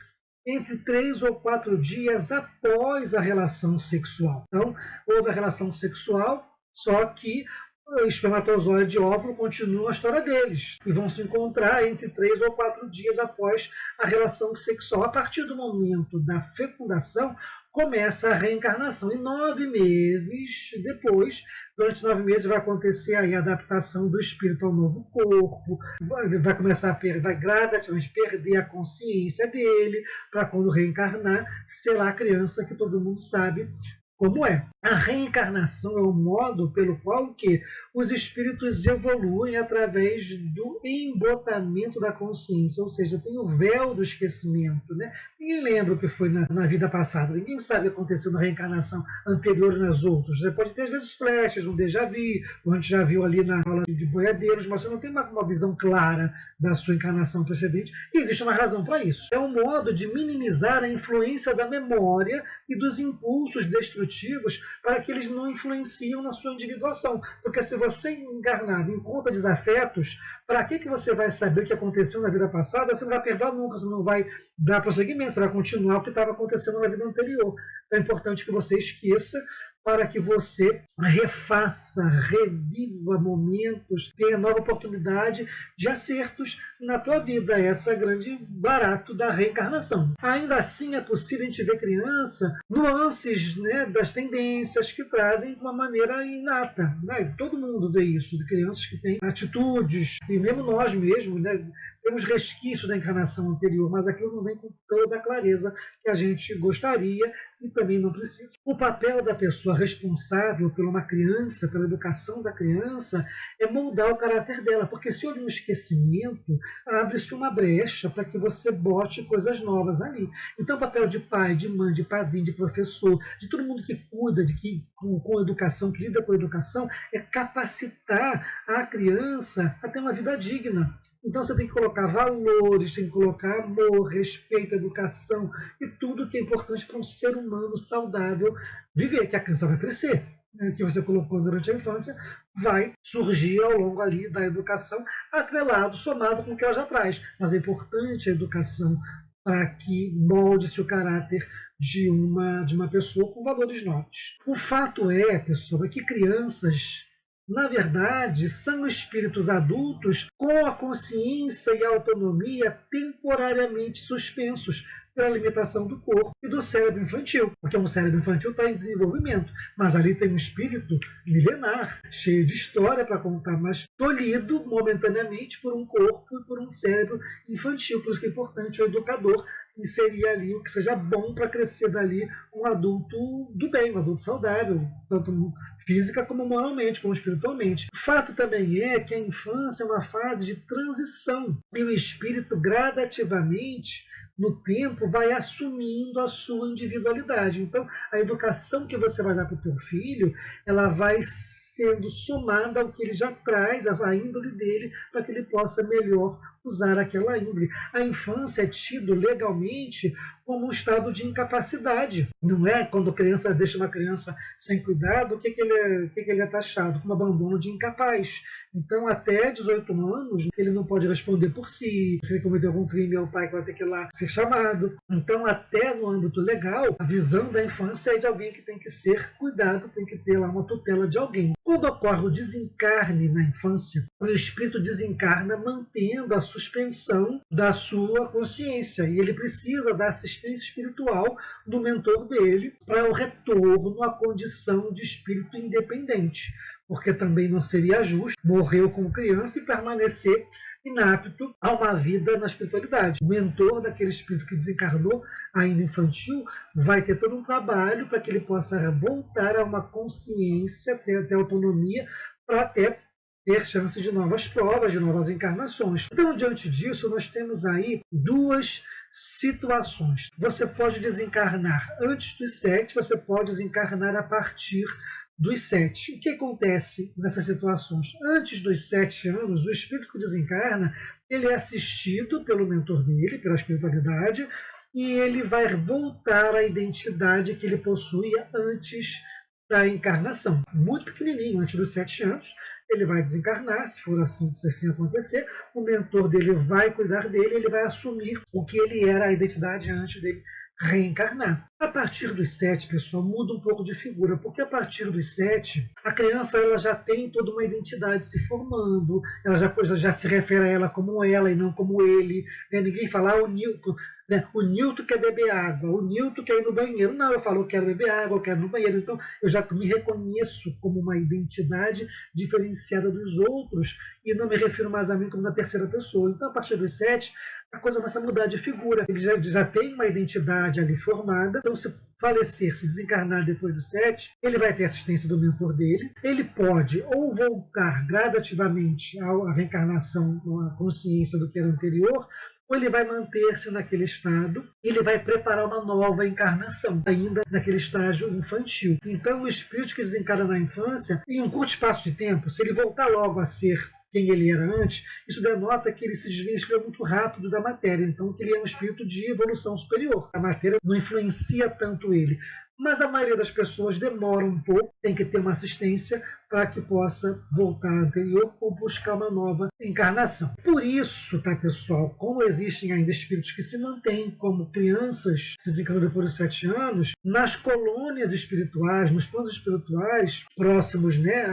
entre 3 ou 4 dias após a relação sexual. Então, houve a relação sexual, só que o espermatozoide e óvulo continuam a história deles e vão se encontrar entre 3 ou 4 dias após a relação sexual. A partir do momento da fecundação, começa a reencarnação. E 9 meses depois, durante 9 meses, vai acontecer aí a adaptação do espírito ao novo corpo, vai começar vai gradativamente perder a consciência dele, para quando reencarnar, ser lá a criança que todo mundo sabe como é. A reencarnação é o modo pelo qual que os espíritos evoluem através do embotamento da consciência, ou seja, tem o véu do esquecimento. Né? Ninguém lembra o que foi na vida passada, ninguém sabe o que aconteceu na reencarnação anterior e nas outras. Você pode ter, às vezes, flashes, um déjà vu, como a gente já viu ali na aula de boiadeiros, mas você não tem uma visão clara da sua encarnação precedente, e existe uma razão para isso. É um modo de minimizar a influência da memória e dos impulsos destrutivos para que eles não influenciam na sua individuação. Porque se você encarnado encontra desafetos, para que você vai saber o que aconteceu na vida passada? Você não vai perdoar nunca, você não vai dar prosseguimento, você vai continuar o que estava acontecendo na vida anterior. É importante que você esqueça para que você refaça, reviva momentos, tenha nova oportunidade de acertos na tua vida. Esse é o grande barato da reencarnação. Ainda assim, é possível a gente ver criança, nuances, né, das tendências que trazem de uma maneira inata. Né? Todo mundo vê isso, de crianças que têm atitudes, e mesmo nós mesmos, né, temos resquícios da encarnação anterior, mas aquilo não vem com toda a clareza que a gente gostaria e também não precisa. O papel da pessoa responsável por uma criança, pela educação da criança, é moldar o caráter dela, porque se houve um esquecimento, abre-se uma brecha para que você bote coisas novas ali. Então, o papel de pai, de mãe, de padrinho, de professor, de todo mundo que cuida, com educação, que lida com a educação, é capacitar a criança a ter uma vida digna. Então você tem que colocar valores, tem que colocar amor, respeito, educação e tudo que é importante para um ser humano saudável viver, que a criança vai crescer. Né, que você colocou durante a infância, vai surgir ao longo ali da educação, atrelado, somado com o que ela já traz. Mas é importante a educação para que molde-se o caráter de uma pessoa com valores nobres. O fato é, pessoal, que crianças, na verdade, são espíritos adultos com a consciência e a autonomia temporariamente suspensos pela limitação do corpo e do cérebro infantil, porque um cérebro infantil está em desenvolvimento, mas ali tem um espírito milenar, cheio de história para contar, mas tolhido momentaneamente por um corpo e por um cérebro infantil. Por isso que é importante o educador inserir ali o que seja bom para crescer dali um adulto do bem, um adulto saudável, tanto física como moralmente, como espiritualmente. O fato também é que a infância é uma fase de transição e o espírito gradativamente no tempo vai assumindo a sua individualidade. Então, a educação que você vai dar para o teu filho, ela vai sendo somada ao que ele já traz, a índole dele, para que ele possa melhor usar aquela índole. A infância é tido legalmente como um estado de incapacidade. Não é quando a criança deixa uma criança sem cuidado, o que ele é taxado? Como abandono de incapaz. Então, até 18 anos, ele não pode responder por si. Se ele cometeu algum crime, é o pai que vai ter que ir lá ser chamado. Então, até no âmbito legal, a visão da infância é de alguém que tem que ser cuidado, tem que ter lá uma tutela de alguém. Quando ocorre o desencarne na infância, o espírito desencarna mantendo a suspensão da sua consciência e ele precisa da assistência espiritual do mentor dele para o retorno à condição de espírito independente, porque também não seria justo morrer como criança e permanecer inapto a uma vida na espiritualidade. O mentor daquele espírito que desencarnou ainda infantil vai ter todo um trabalho para que ele possa voltar a uma consciência, ter autonomia, para até ter chance de novas provas, de novas encarnações. Então, diante disso, nós temos aí duas situações. Você pode desencarnar antes dos 7, você pode desencarnar a partir dos 7. O que acontece nessas situações? Antes dos 7 anos, o espírito que desencarna, ele é assistido pelo mentor dele, pela espiritualidade, e ele vai voltar à identidade que ele possuía antes da encarnação. Muito pequenininho, antes dos 7 anos, ele vai desencarnar, se for assim, se assim acontecer, o mentor dele vai cuidar dele, ele vai assumir o que ele era, a identidade antes dele reencarnar. A partir dos 7, pessoal, muda um pouco de figura, porque a partir dos 7, a criança ela já tem toda uma identidade se formando, ela já se refere a ela como ela e não como ele, né? Ninguém fala o Newton, né? O Newton quer beber água, o Newton quer ir no banheiro. Não, eu falo, eu quero beber água, eu quero ir no banheiro. Então, eu já me reconheço como uma identidade diferenciada dos outros e não me refiro mais a mim como na terceira pessoa. Então, a partir dos 7, a coisa começa a mudar de figura. Ele já tem uma identidade ali formada. Então, se falecer, se desencarnar depois dos 7, ele vai ter assistência do mentor dele. Ele pode ou voltar gradativamente à reencarnação, à consciência do que era anterior, ou ele vai manter-se naquele estado e ele vai preparar uma nova encarnação, ainda naquele estágio infantil. Então, o espírito que desencarna na infância, em um curto espaço de tempo, se ele voltar logo a ser quem ele era antes, isso denota que ele se desvencilha muito rápido da matéria, então que ele é um espírito de evolução superior. A matéria não influencia tanto ele. Mas a maioria das pessoas demora um pouco, tem que ter uma assistência para que possa voltar anterior ou buscar uma nova encarnação. Por isso, tá, pessoal, como existem ainda espíritos que se mantêm como crianças, se desencarnam depois dos 7 anos, nas colônias espirituais, nos planos espirituais próximos, né,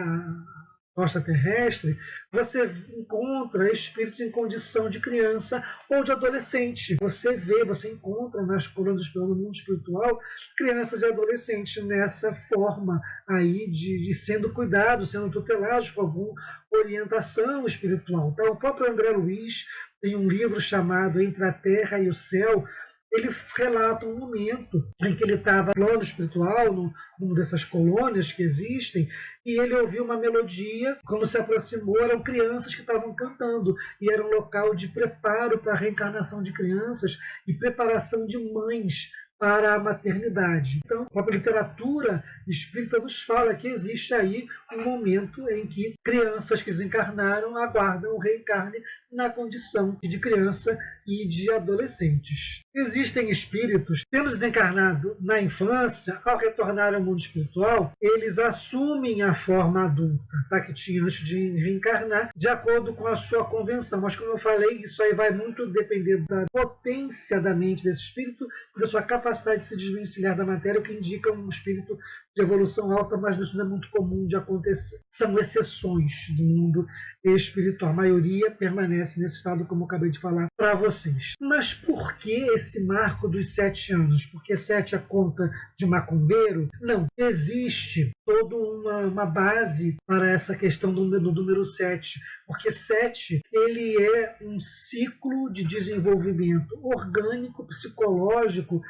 costa terrestre, você encontra espíritos em condição de criança ou de adolescente. Você encontra nas colônias do mundo espiritual crianças e adolescentes nessa forma aí de sendo cuidados, sendo tutelados com alguma orientação espiritual. Então, o próprio André Luiz tem um livro chamado Entre a Terra e o Céu. Ele relata um momento em que ele estava no plano espiritual, numa dessas colônias que existem, e ele ouviu uma melodia, como se aproximou, eram crianças que estavam cantando, e era um local de preparo para a reencarnação de crianças e preparação de mães para a maternidade. Então, a própria literatura espírita nos fala que existe aí um momento em que crianças que desencarnaram aguardam o reencarne na condição de criança e de adolescentes. Existem espíritos, tendo desencarnado na infância, ao retornar ao mundo espiritual, eles assumem a forma adulta, tá, que tinha antes de reencarnar, de acordo com a sua convenção. Mas, como eu falei, isso aí vai muito depender da potência da mente desse espírito e da sua capacidade de se desvencilhar da matéria, o que indica um espírito de evolução alta, mas isso não é muito comum de acontecer. São exceções do mundo espiritual. A maioria permanece nesse estado, como eu acabei de falar para vocês. Mas por que esse marco dos 7 anos? Porque 7 é a conta de macumbeiro? Não. Existe toda uma base para essa questão do número 7. Porque 7 ele é um ciclo de desenvolvimento orgânico, psicológico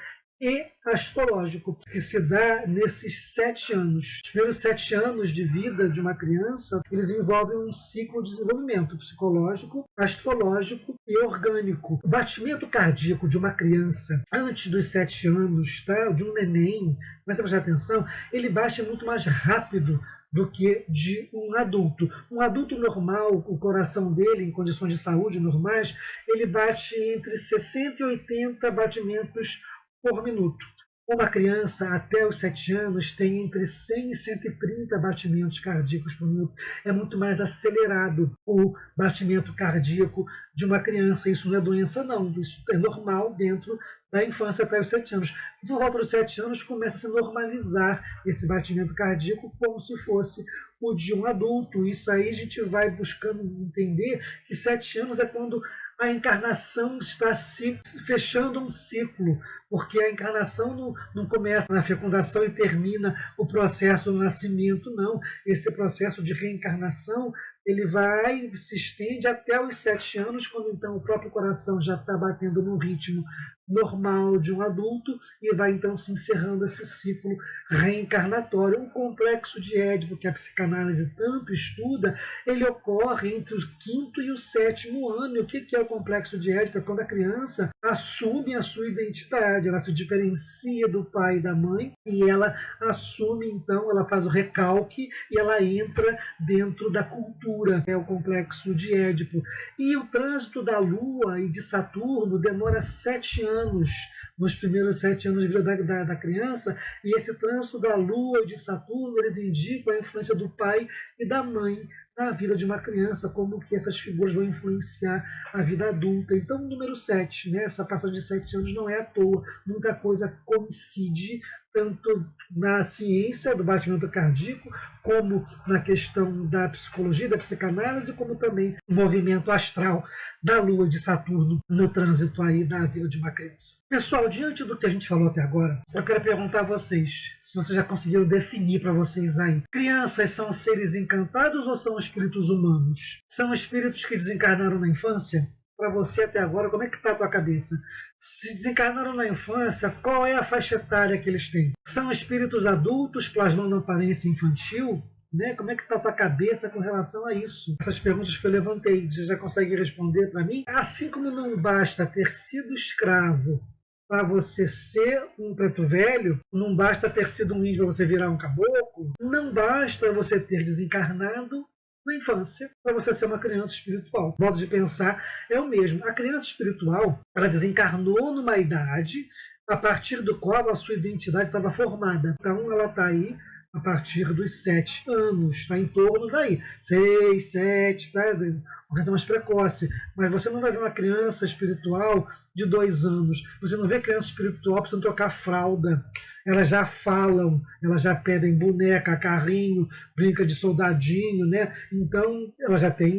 e astrológico, que se dá nesses 7 anos. Os primeiros 7 anos de vida de uma criança, eles envolvem um ciclo de desenvolvimento psicológico, astrológico e orgânico. O batimento cardíaco de uma criança antes dos 7 anos, tá? De um neném, mas prestar atenção, ele bate muito mais rápido do que de um adulto. Um adulto normal, o coração dele, em condições de saúde normais, ele bate entre 60 e 80 batimentos por minuto. Uma criança até os 7 anos tem entre 100 e 130 batimentos cardíacos por minuto. É muito mais acelerado o batimento cardíaco de uma criança. Isso não é doença, não. Isso é normal dentro da infância até os 7 anos. Por volta dos 7 anos começa a se normalizar esse batimento cardíaco como se fosse o de um adulto. Isso aí a gente vai buscando entender que 7 anos é quando a encarnação está se fechando um ciclo, porque a encarnação não começa na fecundação e termina o processo do nascimento, não. Esse processo de reencarnação ele vai, se estende até os 7 anos, quando então o próprio coração já está batendo no ritmo normal de um adulto e vai então se encerrando esse ciclo reencarnatório. Um complexo de Édipo, que a psicanálise tanto estuda, ele ocorre entre o 5º e o 7º ano. E o que é o complexo de Édipo? É quando a criança assume a sua identidade, ela se diferencia do pai e da mãe e ela assume, então, ela faz o recalque e ela entra dentro da cultura. É o complexo de Édipo. E o trânsito da Lua e de Saturno demora 7 anos nos primeiros 7 anos de vida da criança, e esse trânsito da Lua e de Saturno, eles indicam a influência do pai e da mãe na vida de uma criança, como que essas figuras vão influenciar a vida adulta. Então, o número 7, né, essa passagem de 7 anos não é à toa, muita coisa coincide, tanto na ciência do batimento cardíaco, como na questão da psicologia, da psicanálise, como também o movimento astral da Lua de Saturno no trânsito aí da vida de uma criança. Pessoal, diante do que a gente falou até agora, eu quero perguntar a vocês, se vocês já conseguiram definir para vocês aí, crianças são seres encantados ou são espíritos humanos? São espíritos que desencarnaram na infância? Para você até agora, como é que está a tua cabeça? Se desencarnaram na infância, qual é a faixa etária que eles têm? São espíritos adultos plasmando aparência infantil? Né? Como é que está a tua cabeça com relação a isso? Essas perguntas que eu levantei, você já consegue responder para mim? Assim como não basta ter sido escravo para você ser um preto velho, não basta ter sido um índio para você virar um caboclo, não basta você ter desencarnado na infância para você ser uma criança espiritual. O modo de pensar é o mesmo. A criança espiritual, ela desencarnou numa idade a partir do qual a sua identidade estava formada. Então ela está aí a partir dos 7 anos, está em torno daí, 6, 7, tá? Uma coisa mais precoce. Mas você não vai ver uma criança espiritual de 2 anos, você não vê criança espiritual precisando trocar fralda. Elas já falam, elas já pedem boneca, carrinho, brinca de soldadinho, né? Então, ela já tem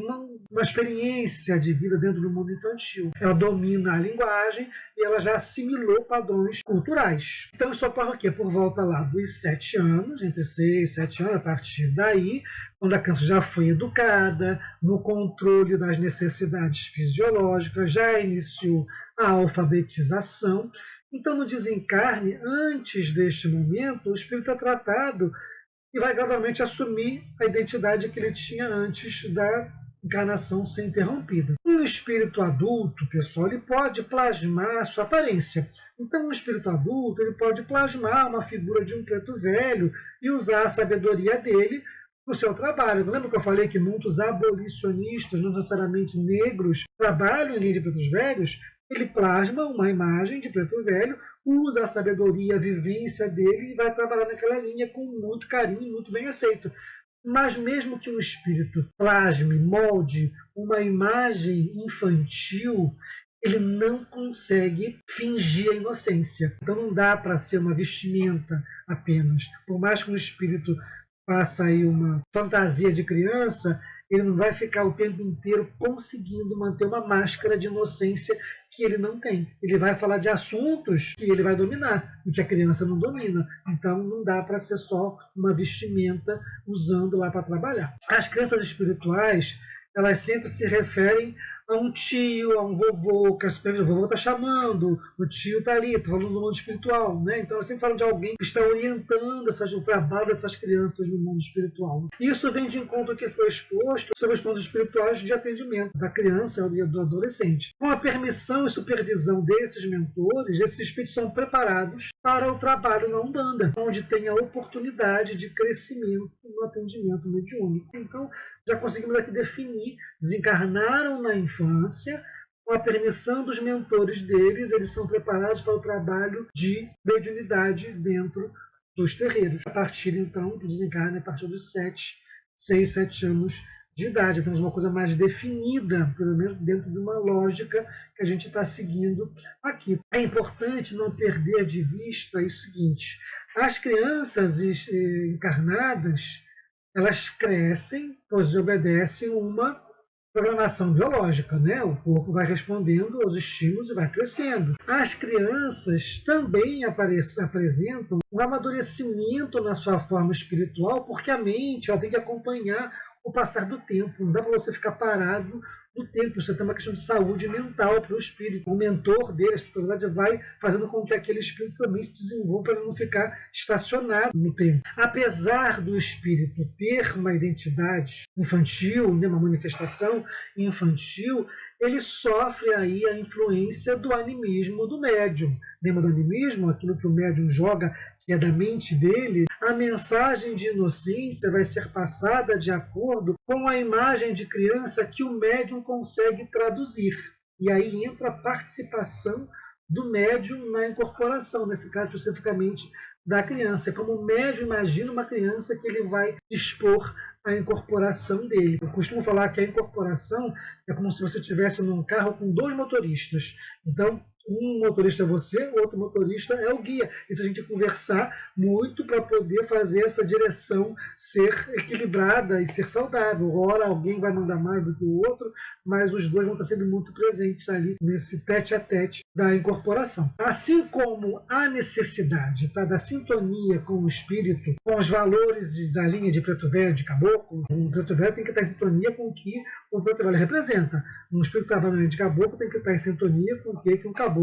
uma experiência de vida dentro do mundo infantil. Ela domina a linguagem e ela já assimilou padrões culturais. Então, isso ocorre o quê? Por volta lá dos 7 anos, entre 6 e 7 anos, a partir daí, quando a criança já foi educada, no controle das necessidades fisiológicas, já iniciou a alfabetização. Então, no desencarne, antes deste momento, o espírito é tratado e vai gradualmente assumir a identidade que ele tinha antes da encarnação ser interrompida. Um espírito adulto, pessoal, ele pode plasmar a sua aparência. Então, um espírito adulto ele pode plasmar uma figura de um preto velho e usar a sabedoria dele no seu trabalho. Não lembra que eu falei que muitos abolicionistas, não necessariamente negros, trabalham em linha de pretos velhos? Ele plasma uma imagem de preto velho, usa a sabedoria, a vivência dele e vai trabalhar naquela linha com muito carinho, muito bem aceito. Mas mesmo que um espírito plasme, molde uma imagem infantil, ele não consegue fingir a inocência. Então não dá para ser uma vestimenta apenas. Por mais que um espírito faça aí uma fantasia de criança, ele não vai ficar o tempo inteiro conseguindo manter uma máscara de inocência que ele não tem. Ele vai falar de assuntos que ele vai dominar e que a criança não domina. Então não dá para ser só uma vestimenta usando lá para trabalhar. As crianças espirituais, elas sempre se referem a um tio, a um vovô, que o vovô está chamando, o tio está ali, está falando do mundo espiritual, né? Então eles sempre falam de alguém que está orientando o trabalho dessas crianças no mundo espiritual. Isso vem de encontro ao que foi exposto sobre os pontos espirituais de atendimento da criança e do adolescente. Com a permissão e supervisão desses mentores, esses espíritos são preparados para o trabalho na Umbanda, onde tem a oportunidade de crescimento no atendimento mediúnico. Então, já conseguimos aqui definir, desencarnaram na infância, com a permissão dos mentores deles, eles são preparados para o trabalho de mediunidade dentro dos terreiros. A partir, então, do desencarne, a partir dos 6, 7 anos de idade. Temos uma coisa mais definida, pelo menos dentro de uma lógica que a gente está seguindo aqui. É importante não perder de vista o seguinte: as crianças encarnadas, elas crescem, pois obedecem uma programação biológica, né? O corpo vai respondendo aos estímulos e vai crescendo. As crianças também apresentam um amadurecimento na sua forma espiritual, porque a mente ela tem que acompanhar o passar do tempo. Não dá para você ficar parado no tempo. Você tem uma questão de saúde mental para o espírito. O mentor dele, a espiritualidade, vai fazendo com que aquele espírito também se desenvolva para não ficar estacionado no tempo. Apesar do espírito ter uma identidade infantil, né, uma manifestação infantil, ele sofre aí a influência do animismo do médium. Lembra do animismo? Aquilo que o médium joga, que é da mente dele. A mensagem de inocência vai ser passada de acordo com a imagem de criança que o médium consegue traduzir. E aí entra a participação do médium na incorporação, nesse caso especificamente da criança. É como o médium imagina uma criança que ele vai expor a incorporação dele. Eu costumo falar que a incorporação é como se você estivesse num carro com 2 motoristas. Então, um motorista é você, o outro motorista é o guia. Isso a gente conversar muito para poder fazer essa direção ser equilibrada e ser saudável. Ora, alguém vai mandar mais do que o outro, mas os dois vão estar sempre muito presentes ali nesse tete-a-tete da incorporação. Assim como a necessidade da sintonia com o espírito, com os valores da linha de Preto Velho, de Caboclo, o Preto Velho tem que estar em sintonia com o que o Preto Velho representa. Um espírito que está na linha de Caboclo tem que estar em sintonia com o que o Caboclo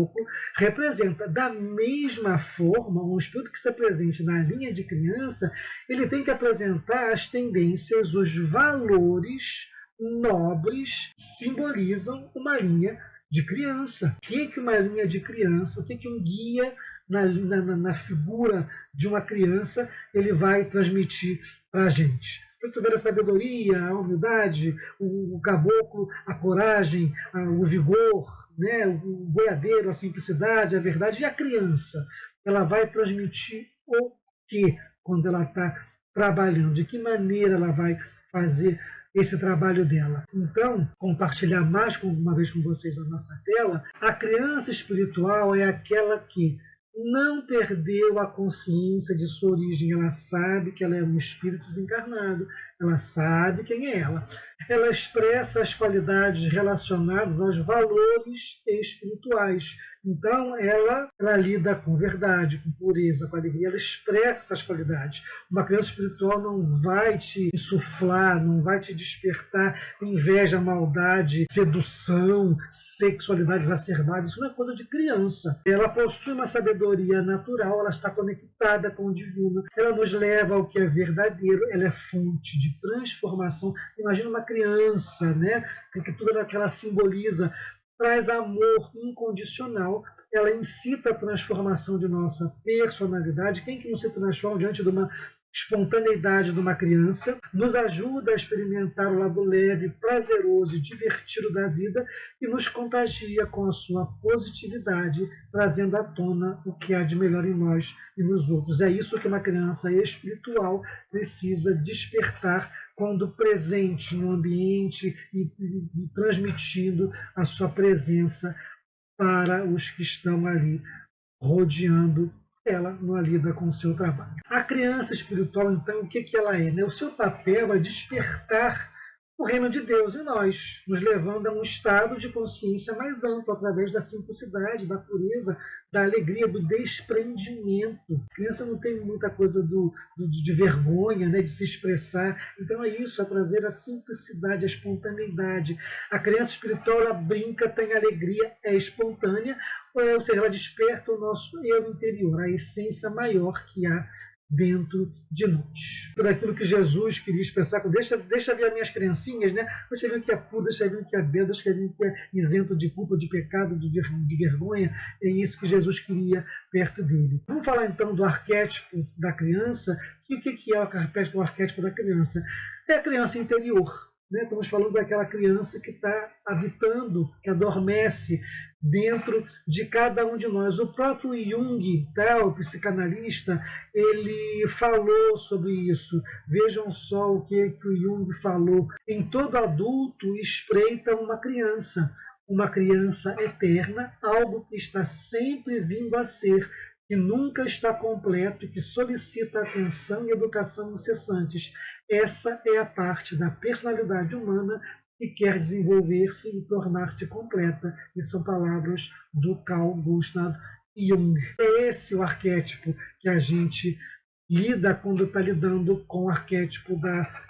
representa. Da mesma forma, um espírito que está presente na linha de criança, ele tem que apresentar as tendências, os valores nobres simbolizam uma linha de criança. O que uma linha de criança, o que um guia na figura de uma criança ele vai transmitir para a gente? Para ver a sabedoria, a humildade, o caboclo, a coragem, o vigor, né, o boiadeiro, a simplicidade, a verdade. E a criança, ela vai transmitir o que quando ela está trabalhando? De que maneira ela vai fazer esse trabalho dela? Então, compartilhar mais uma vez com vocês a nossa tela, a criança espiritual é aquela que não perdeu a consciência de sua origem. Ela sabe que ela é um espírito desencarnado, ela sabe quem é ela. Ela expressa as qualidades relacionadas aos valores espirituais. Então, ela lida com verdade, com pureza, com alegria, ela expressa essas qualidades. Uma criança espiritual não vai te insuflar, não vai te despertar inveja, maldade, sedução, sexualidade exacerbada. Isso não é coisa de criança. Ela possui uma sabedoria natural, ela está conectada com o divino, ela nos leva ao que é verdadeiro, ela é fonte de transformação. Imagina uma criança, né? Que tudo que ela simboliza traz amor incondicional, ela incita a transformação de nossa personalidade. Quem que não se transforma diante de uma espontaneidade de uma criança, nos ajuda a experimentar o lado leve, prazeroso e divertido da vida e nos contagia com a sua positividade, trazendo à tona o que há de melhor em nós e nos outros. É isso que uma criança espiritual precisa despertar quando presente no ambiente e transmitindo a sua presença para os que estão ali rodeando ela não lida com o seu trabalho. A criança espiritual, então, o que ela é? O seu papel é despertar o reino de Deus em nós, nos levando a um estado de consciência mais amplo, através da simplicidade, da pureza, da alegria, do desprendimento. A criança não tem muita coisa de vergonha, né, de se expressar. Então é isso, é trazer a simplicidade, a espontaneidade. A criança espiritual, ela brinca, tem alegria, é espontânea, ou seja, ela desperta o nosso eu interior, a essência maior que há dentro de nós. Tudo aquilo que Jesus queria expressar, deixa ver as minhas criancinhas, né? Deixa ver o que é puro, deixa ver o que é belo, deixa ver o que é isento de culpa, de pecado, de vergonha. É isso que Jesus queria perto dele. Vamos falar então do arquétipo da criança. E o que é o arquétipo da criança? É a criança interior. Né? Estamos falando daquela criança que está habitando, que adormece dentro de cada um de nós. O próprio Jung, o psicanalista, ele falou sobre isso. Vejam só o que o Jung falou. Em todo adulto espreita uma criança eterna, algo que está sempre vindo a ser, que nunca está completo e que solicita atenção e educação incessantes. Essa é a parte da personalidade humana que quer desenvolver-se e tornar-se completa. E são palavras do Carl Gustav Jung. É esse o arquétipo que a gente lida quando está lidando com o arquétipo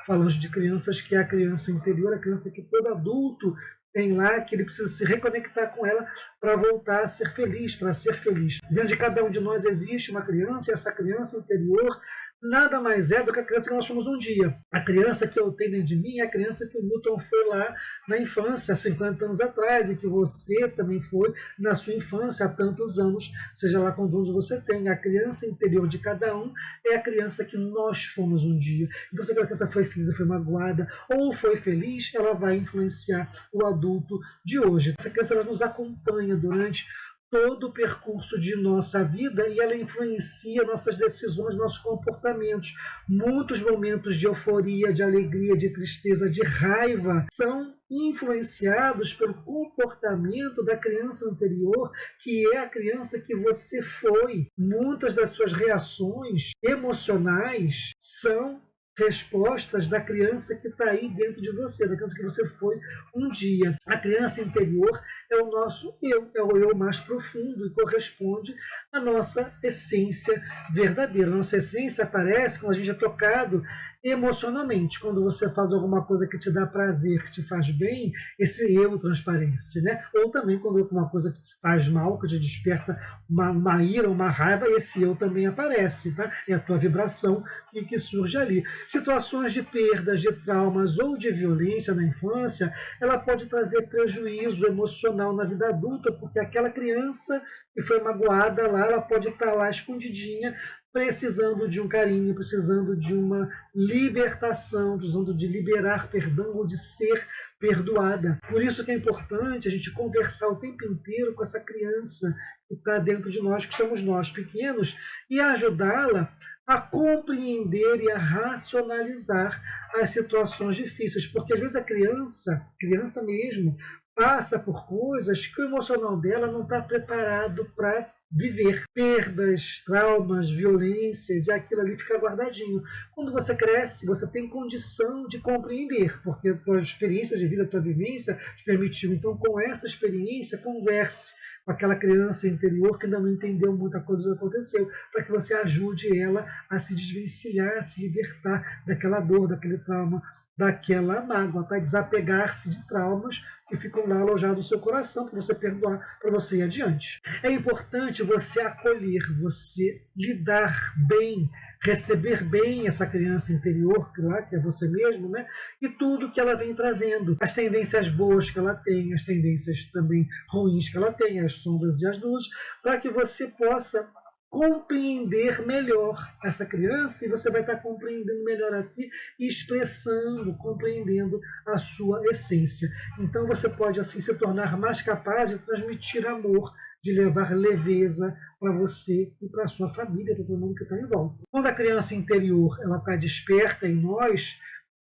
falando de crianças, que é a criança interior, a criança que todo adulto tem lá, que ele precisa se reconectar com ela para voltar a ser feliz, para ser feliz. Dentro de cada um de nós existe uma criança, e essa criança interior nada mais é do que a criança que nós fomos um dia. A criança que eu tenho dentro de mim é a criança que o Newton foi lá na infância, há 50 anos atrás, e que você também foi na sua infância há tantos anos, seja lá quantos anos você tem. A criança interior de cada um é a criança que nós fomos um dia. Então, se aquela criança foi ferida, foi magoada ou foi feliz, ela vai influenciar o adulto de hoje. Essa criança ela nos acompanha durante todo o percurso de nossa vida e ela influencia nossas decisões, nossos comportamentos. Muitos momentos de euforia, de alegria, de tristeza, de raiva são influenciados pelo comportamento da criança anterior, que é a criança que você foi. Muitas das suas reações emocionais são respostas da criança que está aí dentro de você, da criança que você foi um dia. A criança interior é o nosso eu, é o eu mais profundo e corresponde à nossa essência verdadeira. A nossa essência aparece quando a gente é tocado emocionalmente. Quando você faz alguma coisa que te dá prazer, que te faz bem, esse eu transparece, né? Ou também quando alguma coisa que te faz mal, que te desperta uma ira, uma raiva, esse eu também aparece, tá? É a tua vibração que surge ali. Situações de perdas, de traumas ou de violência na infância, ela pode trazer prejuízo emocional na vida adulta, porque aquela criança que foi magoada lá, ela pode estar lá escondidinha, precisando de um carinho, precisando de uma libertação, precisando de liberar perdão ou de ser perdoada. Por isso que é importante a gente conversar o tempo inteiro com essa criança que está dentro de nós, que somos nós pequenos, e ajudá-la a compreender e a racionalizar as situações difíceis, porque às vezes a criança mesmo, passa por coisas que o emocional dela não está preparado para viver. Perdas, traumas, violências, e aquilo ali fica guardadinho. Quando você cresce, você tem condição de compreender, porque a tua experiência de vida, a tua vivência te permitiu. Então, com essa experiência, converse com aquela criança interior que ainda não entendeu muita coisa que aconteceu, para que você ajude ela a se desvencilhar, a se libertar daquela dor, daquele trauma, daquela mágoa, para desapegar-se de traumas que ficam lá alojados no seu coração, para você perdoar, para você ir adiante. É importante você acolher, você lidar bem, receber bem essa criança interior, que é você mesmo, né? E tudo que ela vem trazendo. As tendências boas que ela tem, as tendências também ruins que ela tem, as sombras e as luzes, para que você possa compreender melhor essa criança, e você vai estar compreendendo melhor a si e expressando, compreendendo a sua essência. Então você pode assim se tornar mais capaz de transmitir amor, de levar leveza para você e para a sua família, para todo mundo que está em volta. Quando a criança interior ela está desperta em nós,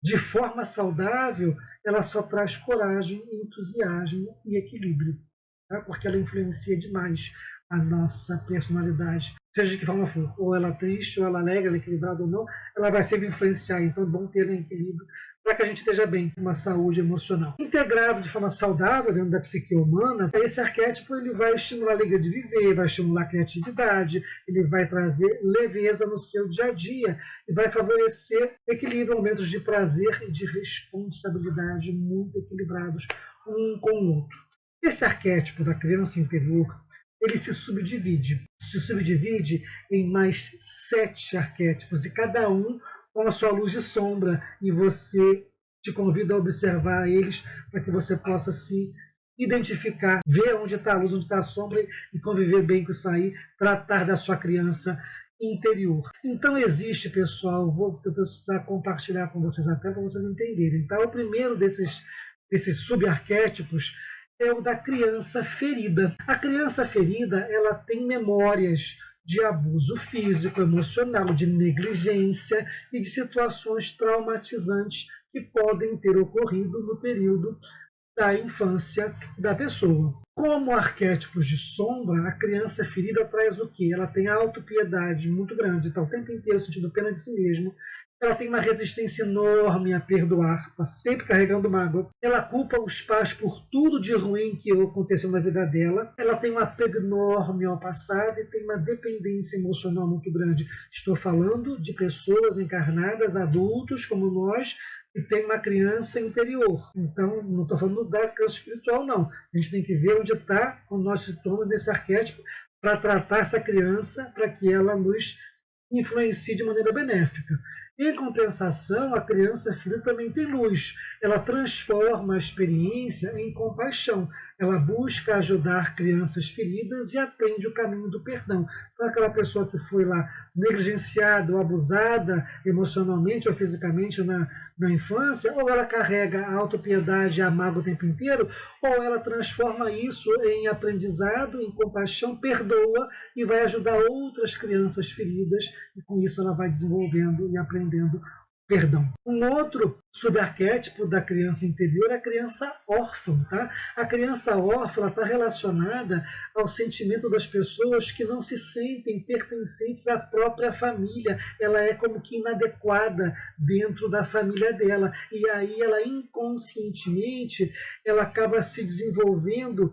de forma saudável, ela só traz coragem, entusiasmo e equilíbrio, tá? Porque ela influencia demais a nossa personalidade, seja de que forma for, ou ela é triste, ou ela é alegre, ela é equilibrada ou não, ela vai sempre influenciar. Então é bom ter ela em equilíbrio para que a gente esteja bem, com uma saúde emocional. Integrado de forma saudável dentro da psique humana, esse arquétipo ele vai estimular a alegria de viver, vai estimular a criatividade, ele vai trazer leveza no seu dia a dia e vai favorecer equilíbrio, momentos de prazer e de responsabilidade muito equilibrados um com o outro. Esse arquétipo da criança interior, ele se subdivide em mais 7 arquétipos, e cada um com a sua luz e sombra, e você te convida a observar eles para que você possa se identificar, ver onde está a luz, onde está a sombra e conviver bem com isso aí, tratar da sua criança interior. Então existe, pessoal, vou precisar compartilhar com vocês até para vocês entenderem. Então, o primeiro desses subarquétipos é o da criança ferida. A criança ferida, ela tem memórias de abuso físico, emocional, de negligência e de situações traumatizantes que podem ter ocorrido no período da infância da pessoa. Como arquétipos de sombra, a criança ferida traz o quê? Ela tem autopiedade muito grande, está o tempo inteiro sentindo pena de si mesmo. Ela tem uma resistência enorme a perdoar, está sempre carregando mágoa. Ela culpa os pais por tudo de ruim que aconteceu na vida dela. Ela tem um apego enorme ao passado e tem uma dependência emocional muito grande. Estou falando de pessoas encarnadas, adultos como nós, e tem uma criança interior. Então, não estou falando da criança espiritual, não. A gente tem que ver onde está o nosso sintoma desse arquétipo para tratar essa criança, para que ela nos influencie de maneira benéfica. Em compensação, a criança ferida também tem luz. Ela transforma a experiência em compaixão. Ela busca ajudar crianças feridas e aprende o caminho do perdão. Então, aquela pessoa que foi lá negligenciada ou abusada emocionalmente ou fisicamente na infância, ou ela carrega a autopiedade e a mágoa o tempo inteiro, ou ela transforma isso em aprendizado, em compaixão, perdoa e vai ajudar outras crianças feridas, e com isso ela vai desenvolvendo e aprendendo perdão. Um outro subarquétipo da criança interior é a criança órfã. Tá? A criança órfã está relacionada ao sentimento das pessoas que não se sentem pertencentes à própria família. Ela é como que inadequada dentro da família dela. E aí ela inconscientemente ela acaba se desenvolvendo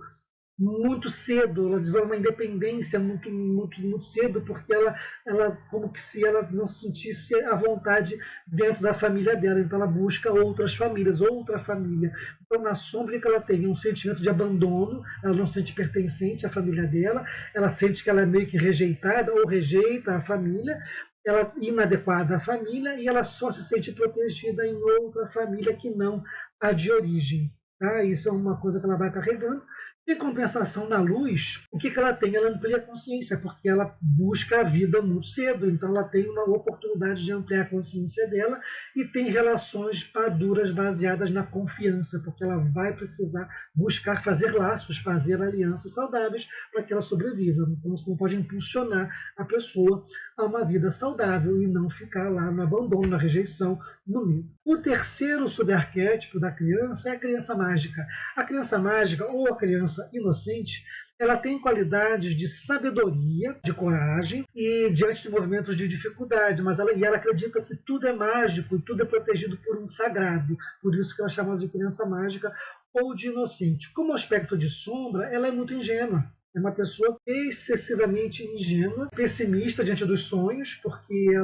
muito cedo, ela desenvolve uma independência muito cedo, porque ela como que se ela não se sentisse à vontade dentro da família dela, então ela busca outras famílias, outra família. Então na sombra que ela tem um sentimento de abandono, ela não se sente pertencente à família dela, ela sente que ela é meio que rejeitada ou rejeita a família, ela é inadequada à família e ela só se sente protegida em outra família que não a de origem. Tá? Isso é uma coisa que ela vai carregando. Em compensação, na luz, o que ela tem? Ela amplia a consciência, porque ela busca a vida muito cedo, então ela tem uma oportunidade de ampliar a consciência dela e tem relações maduras baseadas na confiança, porque ela vai precisar buscar fazer laços, fazer alianças saudáveis para que ela sobreviva. Então, isso não pode impulsionar a pessoa a uma vida saudável e não ficar lá no abandono, na rejeição, no medo. O terceiro subarquétipo da criança é a criança mágica. A criança mágica ou a criança inocente, ela tem qualidades de sabedoria, de coragem e diante de movimentos de dificuldade, mas ela acredita que tudo é mágico e tudo é protegido por um sagrado, por isso que ela chama de criança mágica ou de inocente. Como aspecto de sombra, ela é muito ingênua. É uma pessoa excessivamente ingênua, pessimista diante dos sonhos, porque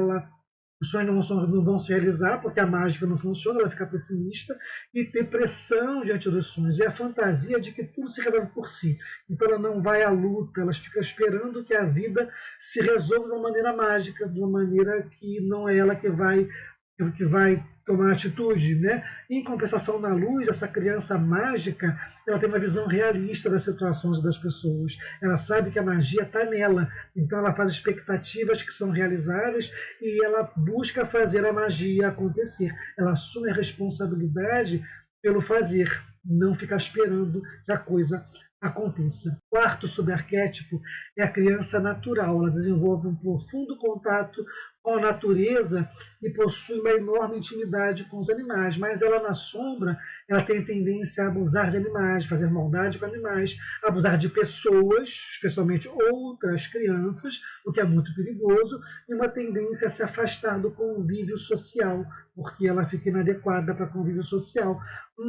os sonhos não vão se realizar, porque a mágica não funciona, ela fica pessimista, e depressão diante dos sonhos, e a fantasia de que tudo se resolve por si. Então ela não vai à luta, ela fica esperando que a vida se resolva de uma maneira mágica, de uma maneira que não é ela que vai tomar atitude, né? Em compensação, na luz, essa criança mágica, ela tem uma visão realista das situações das pessoas. Ela sabe que a magia está nela, então ela faz expectativas que são realizáveis e ela busca fazer a magia acontecer. Ela assume a responsabilidade pelo fazer, não ficar esperando que a coisa aconteça. O quarto subarquétipo é a criança natural. Ela desenvolve um profundo contato com a natureza e possui uma enorme intimidade com os animais, mas ela na sombra, ela tem tendência a abusar de animais, fazer maldade com animais, abusar de pessoas, especialmente outras crianças, o que é muito perigoso, e uma tendência a se afastar do convívio social, porque ela fica inadequada para convívio social.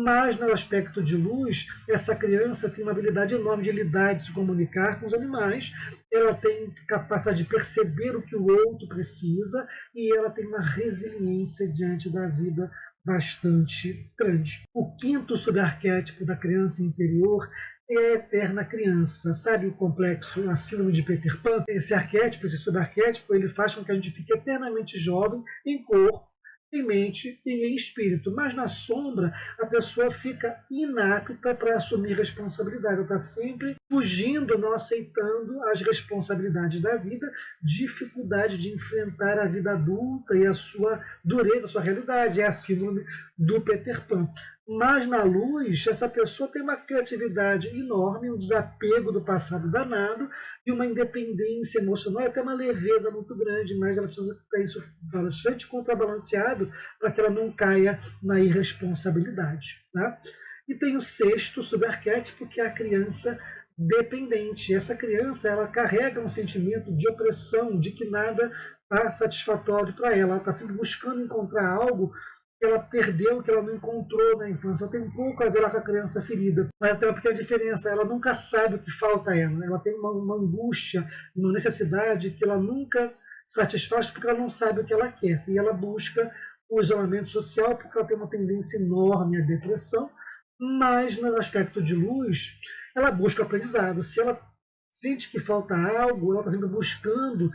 Mas no aspecto de luz, essa criança tem uma habilidade enorme de lidar, de se comunicar com os animais, ela tem capacidade de perceber o que o outro precisa e ela tem uma resiliência diante da vida bastante grande. O quinto subarquétipo da criança interior é a eterna criança. Sabe o complexo, a síndrome de Peter Pan? Esse arquétipo, esse subarquétipo, ele faz com que a gente fique eternamente jovem em corpo, em mente e em espírito. Mas na sombra, a pessoa fica inapta para assumir responsabilidade. Ela está sempre fugindo, não aceitando as responsabilidades da vida, dificuldade de enfrentar a vida adulta e a sua dureza, a sua realidade. É a síndrome do Peter Pan. Mas na luz, essa pessoa tem uma criatividade enorme, um desapego do passado danado e uma independência emocional, e até uma leveza muito grande, mas ela precisa ter isso bastante contrabalanceado para que ela não caia na irresponsabilidade. Tá? E tem o sexto subarquétipo, que é a criança dependente. Essa criança, ela carrega um sentimento de opressão, de que nada está satisfatório para ela. Ela está sempre buscando encontrar algo que ela perdeu, que ela não encontrou na infância. Ela tem um pouco a ver com a criança ferida, mas até porque a diferença, ela nunca sabe o que falta a ela. Ela tem uma angústia, uma necessidade que ela nunca satisfaz porque ela não sabe o que ela quer. E ela busca o isolamento social porque ela tem uma tendência enorme à depressão, mas no aspecto de luz, ela busca aprendizado. Se ela sente que falta algo, ela está sempre buscando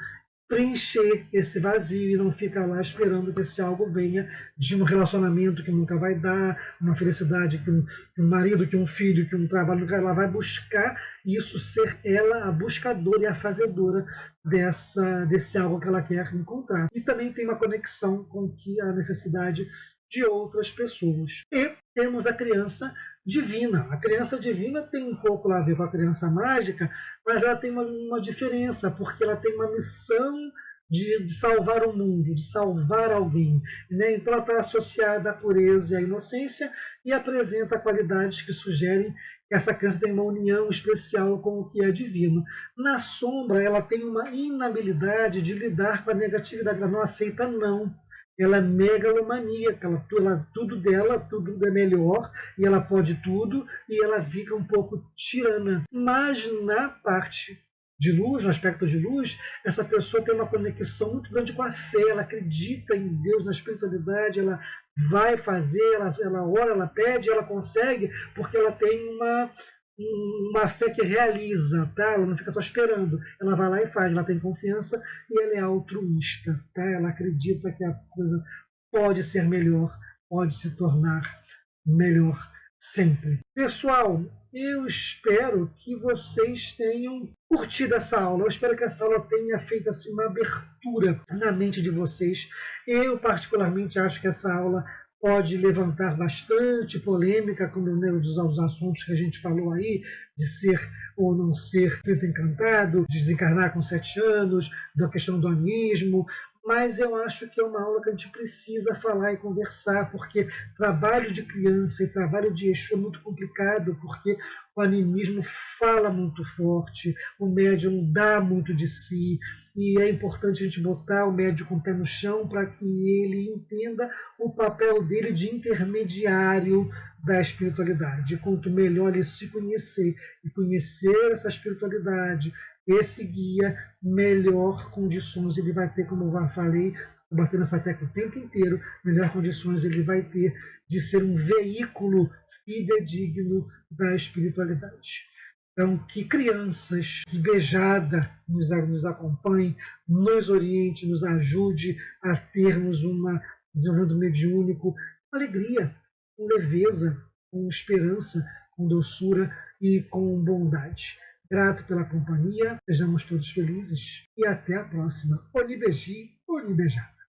preencher esse vazio e não ficar lá esperando que esse algo venha de um relacionamento que nunca vai dar, uma felicidade que um marido, que um filho, que um trabalho, ela vai buscar isso, ser ela a buscadora e a fazedora desse algo que ela quer encontrar. E também tem uma conexão com a necessidade de outras pessoas. E temos a criança divina. A criança divina tem um pouco a ver com a criança mágica, mas ela tem uma diferença, porque ela tem uma missão de salvar o mundo, de salvar alguém. Né? Então ela está associada à pureza e à inocência e apresenta qualidades que sugerem que essa criança tem uma união especial com o que é divino. Na sombra, ela tem uma inabilidade de lidar com a negatividade, ela não aceita não. Ela é megalomaníaca, tudo dela, tudo é melhor, e ela pode tudo, e ela fica um pouco tirana. Mas na parte de luz, no aspecto de luz, essa pessoa tem uma conexão muito grande com a fé, ela acredita em Deus, na espiritualidade, ela vai fazer, ela ora, ela pede, ela consegue, porque ela tem uma fé que realiza, tá? Ela não fica só esperando, ela vai lá e faz, ela tem confiança e ela é altruísta, tá? Ela acredita que a coisa pode ser melhor, pode se tornar melhor sempre. Pessoal, eu espero que vocês tenham curtido essa aula. Eu espero que essa aula tenha feito assim, uma abertura na mente de vocês. Eu, particularmente, acho que essa aula pode levantar bastante polêmica, como os assuntos que a gente falou aí, de ser ou não ser preto encantado, de desencarnar com 7 anos, da questão do anismo, mas eu acho que é uma aula que a gente precisa falar e conversar, porque trabalho de criança e trabalho de Exu é muito complicado, porque o animismo fala muito forte, o médium dá muito de si, e é importante a gente botar o médium com o pé no chão para que ele entenda o papel dele de intermediário da espiritualidade. Quanto melhor ele se conhecer e conhecer essa espiritualidade, esse guia, melhor condições ele vai ter, como eu falei, batendo essa tecla o tempo inteiro, melhor condições ele vai ter de ser um veículo fidedigno da espiritualidade. Então, que crianças, que Bejada nos acompanhe, nos oriente, nos ajude a termos uma desenvolvimento mediúnico com alegria, com leveza, com esperança, com doçura e com bondade. Grato pela companhia, sejamos todos felizes e até a próxima. Onibeji, Onibejada.